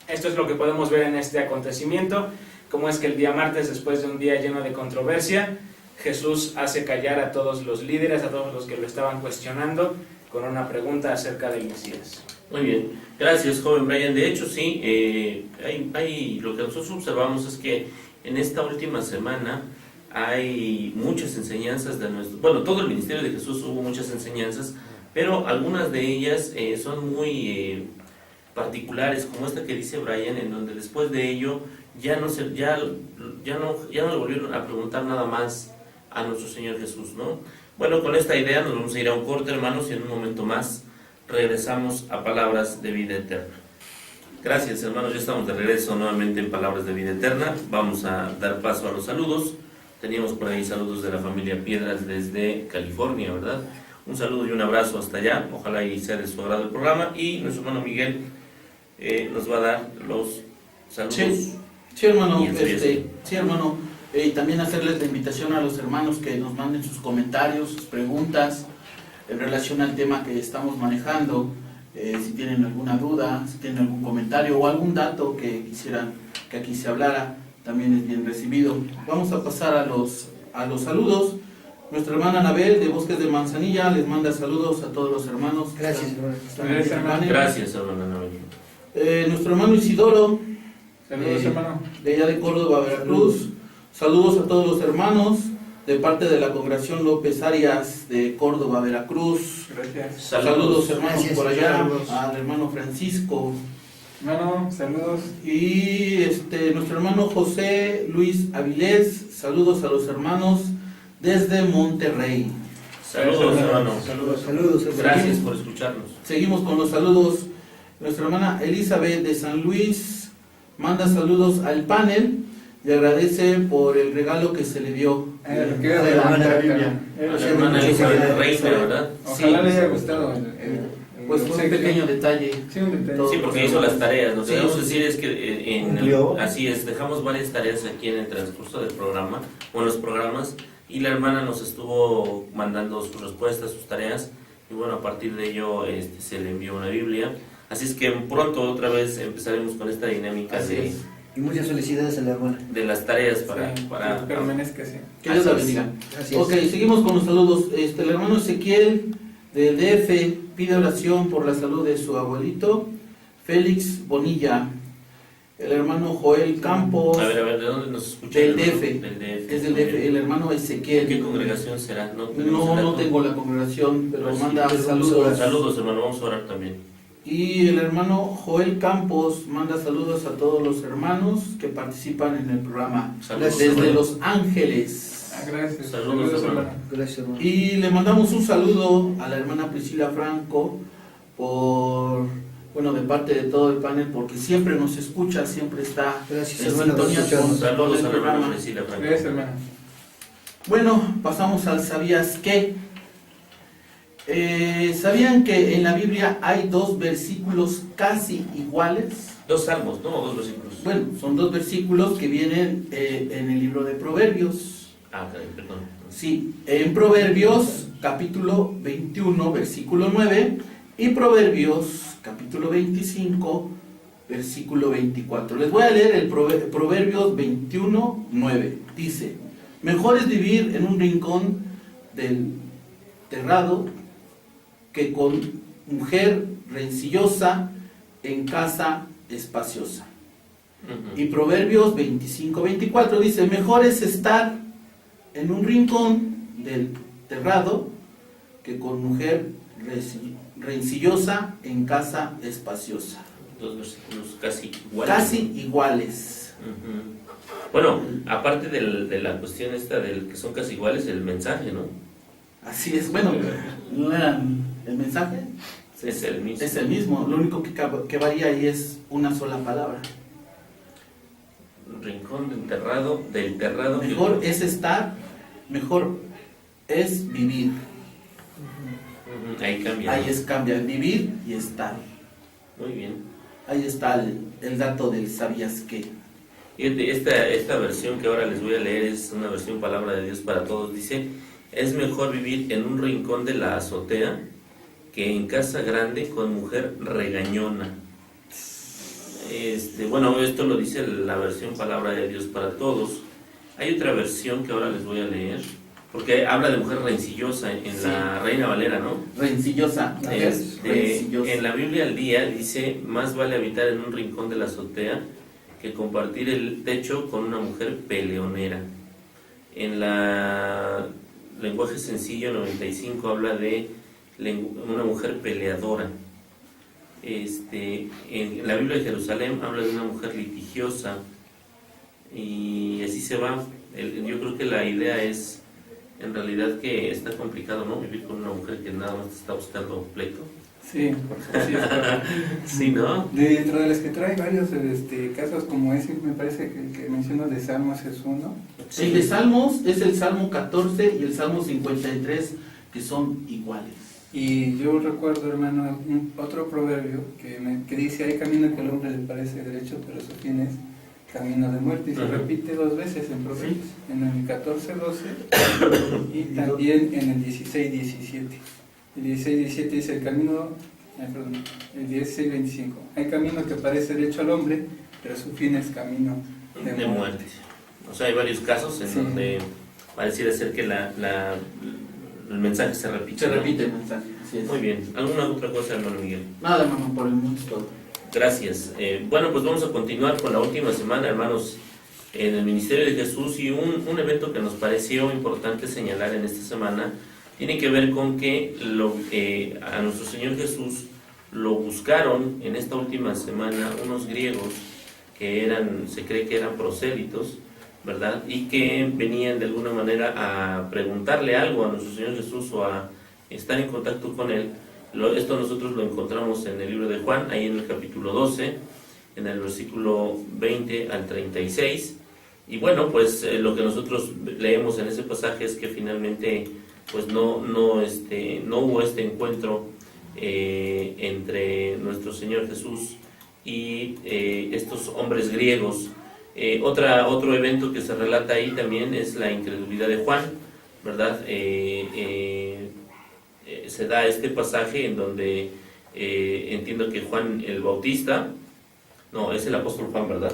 Esto es lo que podemos ver en este acontecimiento, cómo es que el día martes, después de un día lleno de controversia, Jesús hace callar a todos los líderes, a todos los que lo estaban cuestionando, con una pregunta acerca del Mesías. Muy bien, gracias joven Brian. De hecho sí, lo que nosotros observamos es que en esta última semana hay muchas enseñanzas de todo el ministerio de Jesús hubo muchas enseñanzas, pero algunas de ellas son muy particulares, como esta que dice Brian, en donde después de ello ya no le volvieron a preguntar nada más a nuestro Señor Jesús, ¿no? Bueno, con esta idea nos vamos a ir a un corte, hermanos, y en un momento más regresamos a Palabras de Vida Eterna. Gracias, hermanos, ya estamos de regreso nuevamente en Palabras de Vida Eterna. Vamos a dar paso a los saludos. Teníamos por ahí saludos de la familia Piedras desde California, ¿verdad? Un saludo y un abrazo hasta allá. Ojalá y sea de su agrado el programa. Y nuestro hermano Miguel nos va a dar los saludos. Sí, hermano. Y también hacerles la invitación a los hermanos que nos manden sus comentarios, sus preguntas en relación al tema que estamos manejando. Si tienen alguna duda, si tienen algún comentario o algún dato que quisieran que aquí se hablara, también es bien recibido. Vamos a pasar a los saludos. Nuestra hermana Anabel de Bosques de Manzanilla les manda saludos a todos los hermanos. Gracias, hermano. Gracias, hermana Anabel. Nuestro hermano Isidoro, Saludos, hermano. de allá de Córdoba, Veracruz. Saludos a todos los hermanos de parte de la Congregación López Arias de Córdoba, Veracruz. Gracias. Saludos hermanos. Gracias, por allá, saludos. al hermano Francisco. Hermano, saludos. Y nuestro hermano José Luis Avilés, saludos a los hermanos desde Monterrey. Saludos, hermano. Saludos. Gracias por escucharnos. Seguimos con los saludos. Nuestra hermana Elizabeth de San Luis manda saludos al panel y agradece por el regalo que se le dio. A la hermana Elizabeth Reina, ¿verdad? Ojalá Sí. le haya gustado. Pues fue un pequeño detalle. Sí, un detalle. Todo. Sí, porque hizo las tareas. Lo que Sí, debemos sí, decir es que Cumplió. así es, dejamos varias tareas aquí en el transcurso del programa, o en los programas, y la hermana nos estuvo mandando sus respuestas, sus tareas, y bueno, a partir de ello se le envió una Biblia. Así es que pronto otra vez empezaremos con esta dinámica Así de, es. Y muchas felicidades a la hermana. de las tareas Sí, para que permanezca así. Que Dios la Así es. bendiga. Así es. Ok, seguimos con los saludos. El hermano Ezequiel del DF pide oración por la salud de su abuelito Félix Bonilla. El hermano Joel Campos A ver, ¿de dónde nos escucha? del hermano? DF. Del DF. Es del DF. El hermano Ezequiel. ¿Qué congregación será? No, tenemos No, el no dato. tengo la congregación, pero Pues sí, manda pero vamos a saludos. orar. Saludos, hermano, vamos a orar también. Y el hermano Joel Campos manda saludos a todos los hermanos que participan en el programa Saludos, desde hermano. Los Ángeles. Ah, gracias. Saludos, hermano. Gracias, hermano. Y le mandamos un saludo a la hermana Priscila Franco por, bueno, de parte de todo el panel, porque siempre nos escucha, siempre está Gracias, en hermano, por sintonía escucharnos. con Saludos el a la hermana programa. Priscila Franco. Gracias, hermano. Bueno, pasamos al ¿sabías qué? ¿Sabían que en la Biblia hay 2 versículos casi iguales? 2 salmos, ¿no? O 2 versículos. Bueno, son 2 versículos que vienen en el libro de Proverbios. Ah, caray, perdón. Sí, en Proverbios capítulo 21, versículo 9 y Proverbios capítulo 25, versículo 24. Les voy a leer el Proverbios 21, 9. Dice, mejor es vivir en un rincón del terrado que con mujer rencillosa en casa espaciosa. Ujú. Y Proverbios 25, 24 dice, mejor es estar en un rincón del terrado que con mujer rencillosa en casa espaciosa. 2 versículos casi iguales. Casi iguales. Ujú. Bueno, aparte de la cuestión esta del que son casi iguales, el mensaje, ¿no? Así es, bueno, no eran el mensaje, Es el mismo. es el mismo, lo único que varía ahí es una sola palabra. Rincón del terrado. que- Mejor es estar, mejor es vivir. Ujú, ahí cambia. Ahí es cambia, vivir y estar. Muy bien. Ahí está el dato del ¿sabías qué? Fíjate, esta versión que ahora les voy a leer es una versión palabra de Dios para todos. Dice, es mejor vivir en un rincón de la azotea que en casa grande con mujer regañona. Bueno, esto lo dice la versión palabra de Dios para todos. Hay otra versión que ahora les voy a leer, porque habla de mujer rencillosa en Sí. la Reina Valera, ¿no? Rencillosa. Rencillosa. En la Biblia al día dice, más vale habitar en un rincón de la azotea que compartir el techo con una mujer peleonera. En la lenguaje sencillo 95 habla de una mujer peleadora. En la Biblia de Jerusalén habla de una mujer litigiosa y así se va. Yo creo que la idea es en realidad que está complicado, ¿no? Vivir con una mujer que nada más te está buscando pleito. Sí, así es. Sí, ¿no? Dentro de las que trae varios casos como ese, me parece que el que mencionas de Salmos es uno. El de Salmos es el Salmo 14 y el Salmo 53, que son iguales. Y yo recuerdo, hermano, otro proverbio que dice, hay camino que al hombre le parece derecho, pero su fin es camino de muerte. Y se Ujú. repite 2 veces en proverbios, en el 14:12 y también en el 16:17. El 16:17 dice, el 16:25. Hay camino que parece derecho al hombre, pero su fin es camino de De muerte. O sea, hay varios casos en Sí. donde pareciera ser que el mensaje se repite. Se ¿no? repite el mensaje. Así es. Muy bien. ¿Alguna otra cosa, hermano Miguel? Nada, hermano, por el momento es todo. Gracias. Bueno, pues vamos a continuar con la última semana, hermanos, en el Ministerio de Jesús, y un evento que nos pareció importante señalar en esta semana tiene que ver con que a nuestro Señor Jesús lo buscaron en esta última semana unos griegos que se cree que eran prosélitos, ¿verdad? Y que venían de alguna manera a preguntarle algo a nuestro Señor Jesús o a estar en contacto con Él. Esto nosotros lo encontramos en el libro de Juan, ahí en el capítulo 12, en el versículo 20 al 36. Y bueno, pues lo que nosotros leemos en ese pasaje es que finalmente pues no hubo este encuentro entre nuestro Señor Jesús y estos hombres griegos. Otro evento que se relata ahí también es la incredulidad de Juan, ¿verdad? Se da este pasaje en donde entiendo que Juan el Bautista, no, es el apóstol Juan, ¿verdad?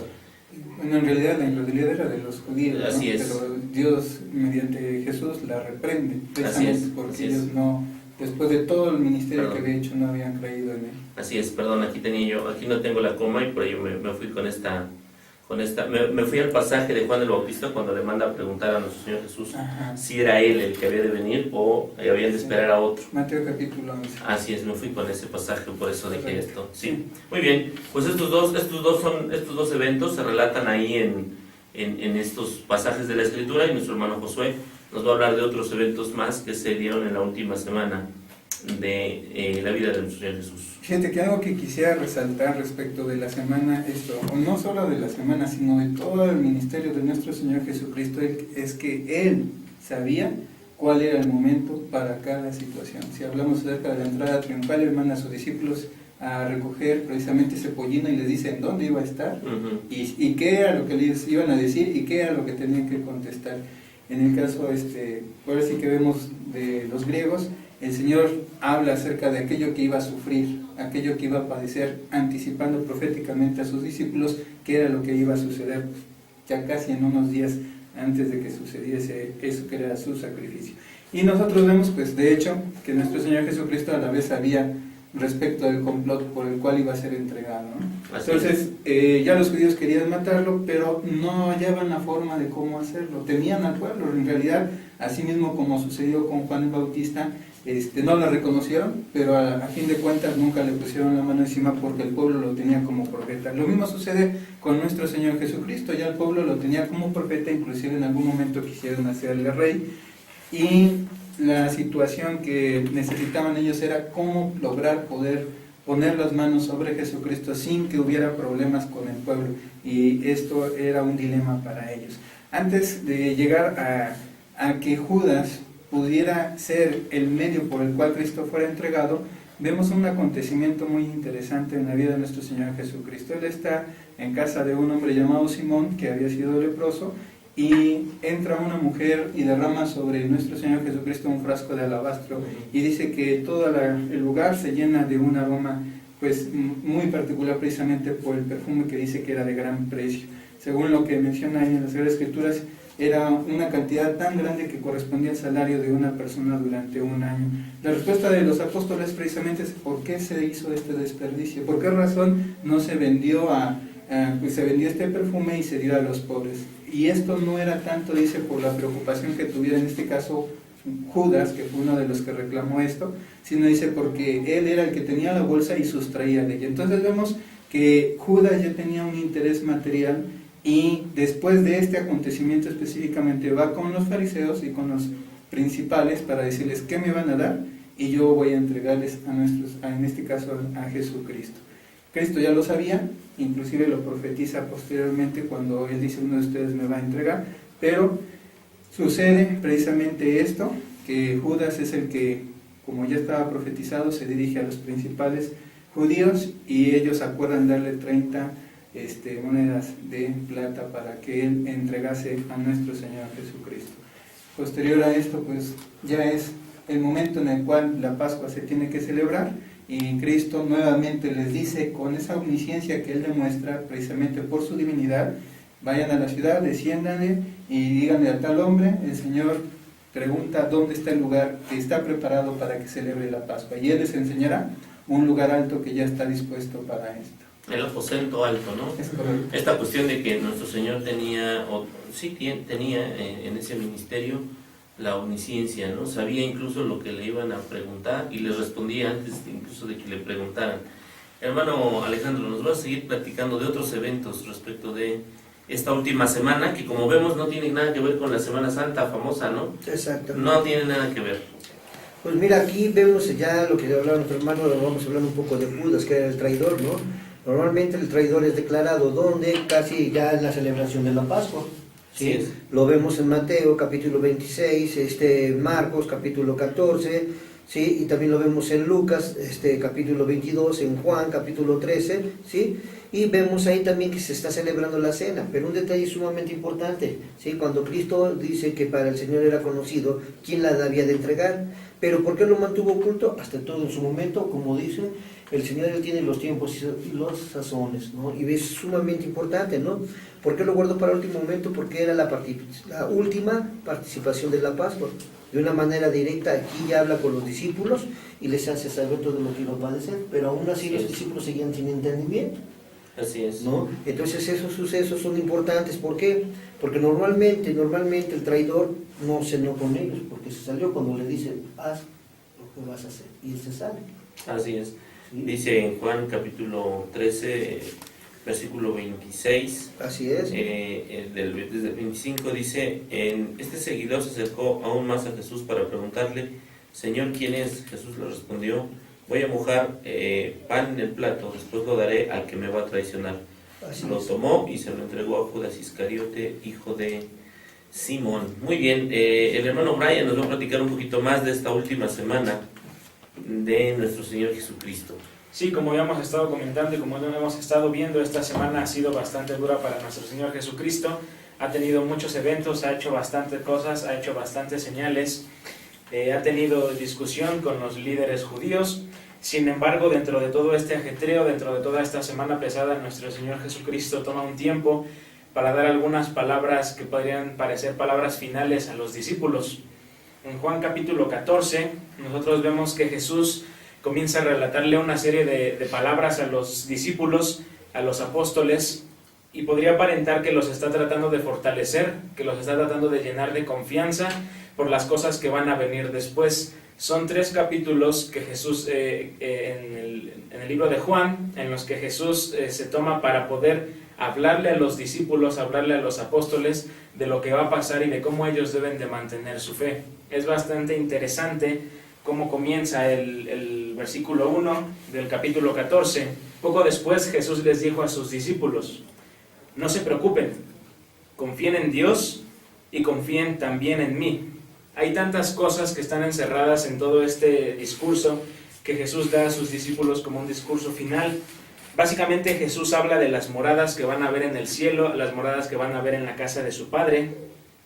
Bueno, en realidad la incredulidad era de los judíos, ¿no? Así es. Pero Dios, mediante Jesús, la reprende, Así es, porque así es. ellos no, después de todo el ministerio Perdón. que había hecho, no habían creído en él. Así es, perdón, aquí no tengo la coma y por ello me fui me fui al pasaje de Juan el Bautista cuando le manda a preguntar a nuestro Señor Jesús Ajá. si era él el que había de venir o habían de esperar a otro. Mateo capítulo 11. Así es, me fui con ese pasaje, por eso dije Correcto. esto. Sí, muy bien. Pues estos dos eventos se relatan ahí en estos pasajes de la Escritura, y nuestro hermano Josué nos va a hablar de otros eventos más que se dieron en la última semana de la vida de nuestro Señor Jesús. Fíjate que algo que quisiera resaltar respecto de la semana, o no solo de la semana, sino de todo el ministerio de nuestro Señor Jesucristo, es que Él sabía cuál era el momento para cada situación. Si hablamos acerca de la entrada triunfal, Él manda a sus discípulos a recoger precisamente ese pollino y les dice en dónde iba a estar, y qué era lo que les iban a decir y qué era lo que tenían que contestar. En el caso, ahora sí que vemos de los griegos, el Señor habla acerca de aquello que iba a sufrir, aquello que iba a padecer, anticipando proféticamente a sus discípulos qué era lo que iba a suceder ya casi en unos días antes de que sucediese eso que era su sacrificio. Y nosotros vemos, pues de hecho, que nuestro Señor Jesucristo a la vez sabía respecto del complot por el cual iba a ser entregado, ¿no? Entonces, ya los judíos querían matarlo, pero no hallaban la forma de cómo hacerlo. Temían al pueblo, en realidad, así mismo como sucedió con Juan el Bautista, no lo reconocieron, pero a fin de cuentas nunca le pusieron la mano encima porque el pueblo lo tenía como profeta. Lo mismo sucede con nuestro Señor Jesucristo, ya el pueblo lo tenía como profeta, inclusive en algún momento quisieron hacerle rey, y la situación que necesitaban ellos era cómo lograr poder poner las manos sobre Jesucristo sin que hubiera problemas con el pueblo, y esto era un dilema para ellos. Antes de llegar a que Judas pudiera ser el medio por el cual Cristo fuera entregado, vemos un acontecimiento muy interesante en la vida de nuestro Señor Jesucristo. Él está en casa de un hombre llamado Simón, que había sido leproso, y entra una mujer y derrama sobre nuestro Señor Jesucristo un frasco de alabastro, y dice que todo el lugar se llena de un aroma pues muy particular, precisamente por el perfume que dice que era de gran precio. Según lo que menciona ahí en las Sagradas Escrituras, era una cantidad tan grande que correspondía al salario de una persona durante un año. La respuesta de los apóstoles precisamente es ¿por qué se hizo este desperdicio? ¿Por qué razón no se vendió se vendió este perfume y se dio a los pobres? Y esto no era tanto, dice, por la preocupación que tuviera en este caso Judas, que fue uno de los que reclamó esto, sino dice porque él era el que tenía la bolsa y sustraía de ella. Entonces vemos que Judas ya tenía un interés material, y después de este acontecimiento específicamente va con los fariseos y con los principales para decirles qué me van a dar, y yo voy a entregarles en este caso a Jesucristo. Cristo ya lo sabía, inclusive lo profetiza posteriormente cuando él dice uno de ustedes me va a entregar, pero sucede precisamente esto, que Judas es el que, como ya estaba profetizado, se dirige a los principales judíos y ellos acuerdan darle 30 monedas de plata para que él entregase a nuestro Señor Jesucristo. Posterior a esto, pues ya es el momento en el cual la Pascua se tiene que celebrar, y Cristo nuevamente les dice, con esa omnisciencia que él demuestra precisamente por su divinidad, vayan a la ciudad, desciéndanle y díganle a tal hombre, el Señor pregunta dónde está el lugar que está preparado para que celebre la Pascua, y él les enseñará un lugar alto que ya está dispuesto para esto. El aposento alto, ¿no? Es correcto. Esta cuestión de que nuestro Señor tenía en ese ministerio la omnisciencia, ¿no? Sabía incluso lo que le iban a preguntar y les respondía antes incluso de que le preguntaran. Hermano Alejandro, nos va a seguir platicando de otros eventos respecto de esta última semana, que como vemos no tiene nada que ver con la Semana Santa famosa, ¿no? Exacto. No tiene nada que ver. Pues mira, aquí vemos ya lo que hablaba nuestro hermano, vamos a hablar un poco de Judas, que era el traidor, ¿no? Normalmente el traidor es declarado donde casi ya en la celebración de la Pascua. ¿Sí? Sí. Lo vemos en Mateo capítulo 26, Marcos capítulo 14, ¿sí? Y también lo vemos en Lucas, capítulo 22, en Juan, capítulo 13, ¿sí? Y vemos ahí también que se está celebrando la cena, pero un detalle sumamente importante, ¿sí? Cuando Cristo dice que para el Señor era conocido quién la había de entregar, pero ¿por qué lo mantuvo oculto? Hasta todo en su momento, como dicen, el Señor Él tiene los tiempos y los sazones, ¿no? Y es sumamente importante, ¿no? ¿Por qué lo guardó para el último momento? Porque era la última participación de la Pascua. De una manera directa, aquí ya habla con los discípulos y les hace saber todo lo que iba a padecer, pero aún así los discípulos seguían sin entendimiento. Así es. ¿No? Entonces esos sucesos son importantes. ¿Por qué? Porque normalmente el traidor no se cenó con ellos, porque se salió cuando le dice, haz lo que vas a hacer, y él se sale. Así es. ¿Sí? Dice en Juan capítulo 13, versículo 26, Así es. desde el 25 dice, este seguidor se acercó aún más a Jesús para preguntarle, Señor, ¿quién es? Jesús le respondió, voy a mojar pan en el plato, después lo daré al que me va a traicionar. Así Lo es. tomó y se lo entregó a Judas Iscariote, hijo de Simón. Muy bien, el hermano Brian nos va a platicar un poquito más de esta última semana de nuestro Señor Jesucristo. Sí, como ya hemos estado comentando y como ya hemos estado viendo, esta semana ha sido bastante dura para nuestro Señor Jesucristo. Ha tenido muchos eventos, ha hecho bastantes cosas, ha hecho bastantes señales, ha tenido discusión con los líderes judíos. Sin embargo, dentro de todo este ajetreo, dentro de toda esta semana pesada, nuestro Señor Jesucristo toma un tiempo para dar algunas palabras que podrían parecer palabras finales a los discípulos. En Juan capítulo 14, nosotros vemos que Jesús comienza a relatarle una serie de palabras a los discípulos, a los apóstoles, y podría aparentar que los está tratando de fortalecer, que los está tratando de llenar de confianza por las cosas que van a venir después. Son 3 capítulos que Jesús, en el libro de Juan, en los que Jesús se toma para poder hablarle a los discípulos, hablarle a los apóstoles de lo que va a pasar y de cómo ellos deben de mantener su fe. Es bastante interesante cómo comienza el versículo 1 del capítulo 14. Poco después Jesús les dijo a sus discípulos, no se preocupen, confíen en Dios y confíen también en mí. Hay tantas cosas que están encerradas en todo este discurso que Jesús da a sus discípulos como un discurso final. Básicamente Jesús habla de las moradas que van a ver en el cielo, las moradas que van a ver en la casa de su Padre.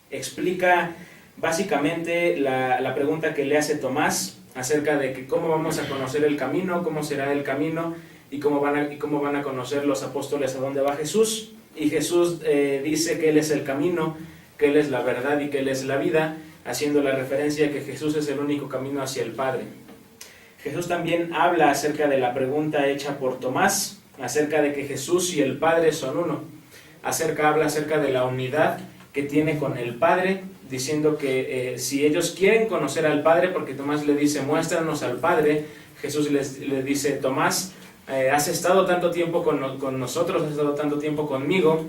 Explica básicamente la pregunta que le hace Tomás acerca de que cómo vamos a conocer el camino, cómo será el camino y cómo van a conocer los apóstoles a dónde va Jesús. Y Jesús dice que Él es el camino, que Él es la verdad y que Él es la vida, haciendo la referencia a que Jesús es el único camino hacia el Padre. Jesús también habla acerca de la pregunta hecha por Tomás, acerca de que Jesús y el Padre son uno. Habla acerca de la unidad que tiene con el Padre, diciendo que si ellos quieren conocer al Padre, porque Tomás le dice, muéstranos al Padre, Jesús le dice, Tomás, has estado tanto tiempo con nosotros, has estado tanto tiempo conmigo,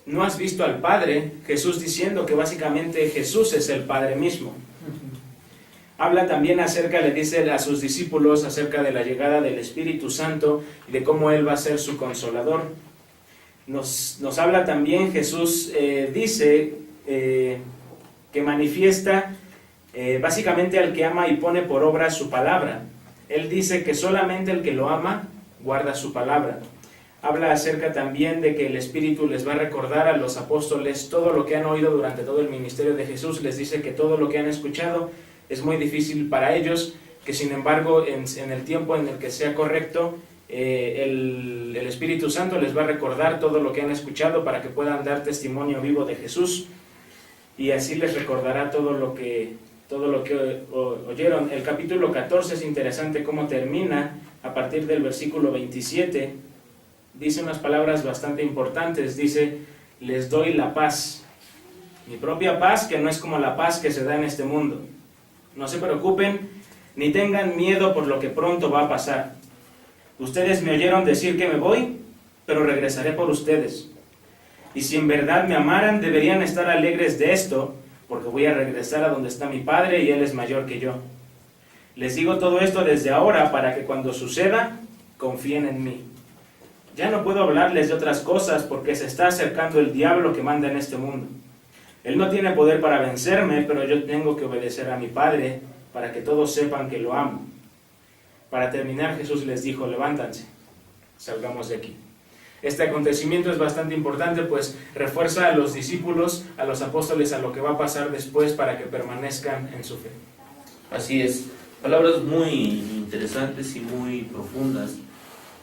no has visto al Padre. Jesús diciendo que básicamente Jesús es el Padre mismo. Habla también le dice a sus discípulos acerca de la llegada del Espíritu Santo y de cómo Él va a ser su consolador. Nos habla también, Jesús dice que manifiesta básicamente al que ama y pone por obra su palabra. Él dice que solamente el que lo ama guarda su palabra. Habla acerca también de que el Espíritu les va a recordar a los apóstoles todo lo que han oído durante todo el ministerio de Jesús. Les dice que todo lo que han escuchado es muy difícil para ellos, que sin embargo en el tiempo en el que sea correcto, el Espíritu Santo les va a recordar todo lo que han escuchado para que puedan dar testimonio vivo de Jesús, y así les recordará todo lo que oyeron. El capítulo 14 es interesante cómo termina. A partir del versículo 27 dice unas palabras bastante importantes. Dice, les doy la paz, mi propia paz, que no es como la paz que se da en este mundo. No se preocupen ni tengan miedo por lo que pronto va a pasar. Ustedes me oyeron decir que me voy, pero regresaré por ustedes. Y si en verdad me amaran, deberían estar alegres de esto, porque voy a regresar a donde está mi Padre y Él es mayor que yo. Les digo todo esto desde ahora para que cuando suceda, confíen en mí. Ya no puedo hablarles de otras cosas porque se está acercando el diablo que manda en este mundo. Él no tiene poder para vencerme, pero yo tengo que obedecer a mi Padre para que todos sepan que lo amo. Para terminar, Jesús les dijo, levántense, salgamos de aquí. Este acontecimiento es bastante importante, pues refuerza a los discípulos, a los apóstoles, a lo que va a pasar después para que permanezcan en su fe. Así es, palabras muy interesantes y muy profundas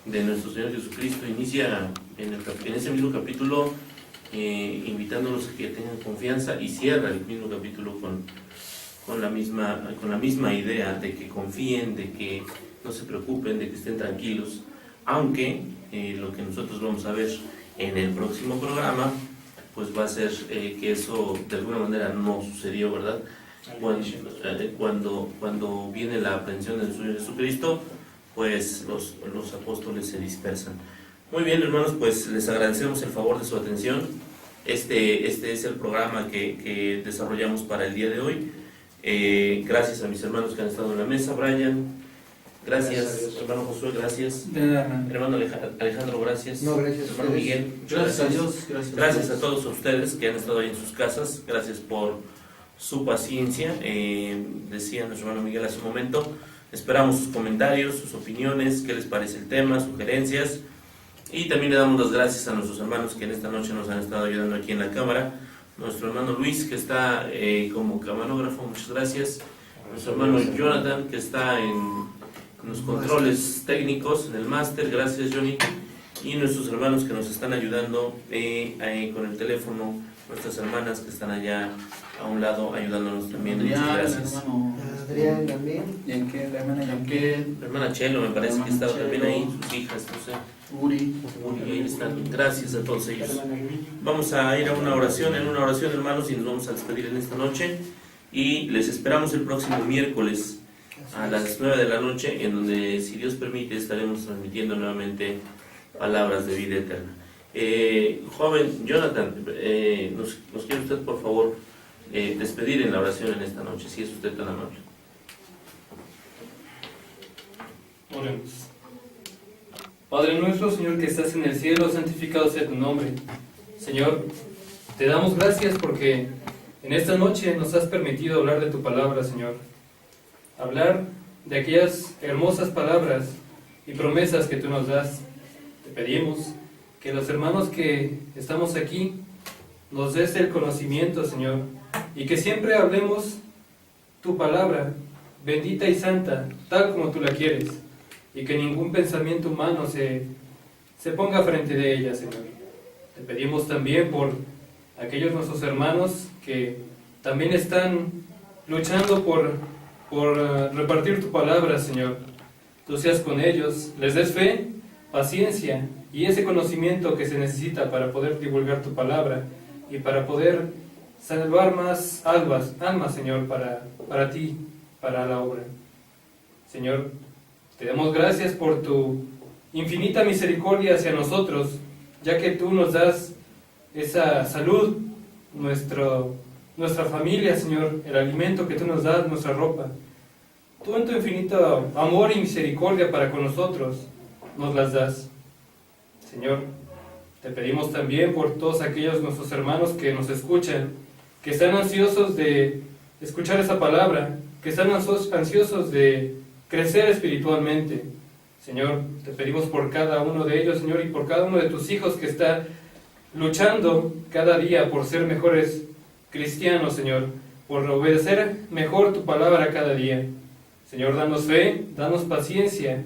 de nuestro Señor Jesucristo. Inicia en ese mismo capítulo invitándolos a que tengan confianza, y cierra el mismo capítulo con la misma idea de que confíen, de que no se preocupen, de que estén tranquilos, aunque lo que nosotros vamos a ver en el próximo programa pues va a ser que eso de alguna manera no sucedió, ¿verdad? Cuando viene la aprehensión del Señor Jesucristo, pues los apóstoles se dispersan. Muy bien, hermanos, pues les agradecemos el favor de su atención. Este es el programa que desarrollamos para el día de hoy. Gracias a mis hermanos que han estado en la mesa. Brian, gracias. Hermano Josué, gracias. De nada. Hermano Alejandro, gracias. No, gracias. Hermano Miguel, Gracias a Dios. gracias a todos ustedes que han estado ahí en sus casas. Gracias por su paciencia. Decía nuestro hermano Miguel hace un momento, esperamos sus comentarios, sus opiniones, qué les parece el tema, sugerencias. Y también le damos las gracias a nuestros hermanos que en esta noche nos han estado ayudando aquí en la cámara. Nuestro hermano Luis, que está como camarógrafo, muchas gracias. Nuestro hermano Jonathan, que está en los controles técnicos, en el máster, gracias Johnny. Y nuestros hermanos que nos están ayudando con el teléfono, nuestras hermanas que están allá a un lado ayudándonos también. Adrián, muchas gracias. hermano Adrián también. ¿Y en qué? La hermana Yanquel, La hermana Chelo, me parece que estaba también ahí, sus hijas, no sé. Uri. Y ahí están. Gracias a todos ellos. Vamos a ir a una oración, hermanos, y nos vamos a despedir en esta noche. Y les esperamos el próximo miércoles a las 9 de la noche, en donde, si Dios permite, estaremos transmitiendo nuevamente palabras de vida eterna. Joven Jonathan, ¿nos quiere usted, por favor, despedir en la oración en esta noche, si es usted tan amable? Oremos. Padre nuestro, Señor, que estás en el cielo, santificado sea tu nombre. Señor, te damos gracias porque en esta noche nos has permitido hablar de tu palabra, Señor. Hablar de aquellas hermosas palabras y promesas que tú nos das. Te pedimos que los hermanos que estamos aquí nos des el conocimiento, Señor, y que siempre hablemos tu palabra, bendita y santa, tal como tú la quieres, y que ningún pensamiento humano se ponga frente de ella, Señor. Te pedimos también por aquellos nuestros hermanos que también están luchando por repartir tu palabra, Señor. Tú seas con ellos, les des fe, paciencia y ese conocimiento que se necesita para poder divulgar tu palabra y para poder salvar más almas, Señor, para ti, para la obra. Señor, te damos gracias por tu infinita misericordia hacia nosotros, ya que tú nos das esa salud, nuestra familia, Señor, el alimento que tú nos das, nuestra ropa. Tú en tu infinito amor y misericordia para con nosotros nos las das. Señor, te pedimos también por todos aquellos nuestros hermanos que nos escuchan, que están ansiosos de escuchar esa palabra, que están ansiosos de crecer espiritualmente. Señor, te pedimos por cada uno de ellos, Señor, y por cada uno de tus hijos que está luchando cada día por ser mejores cristianos, Señor, por obedecer mejor tu palabra cada día. Señor, danos fe, danos paciencia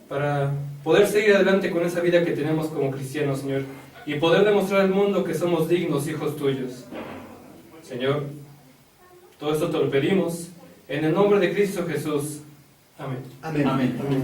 para poder seguir adelante con esa vida que tenemos como cristianos, Señor, y poder demostrar al mundo que somos dignos hijos tuyos. Señor, todo esto te lo pedimos en el nombre de Cristo Jesús. Amén. Amén. Amén.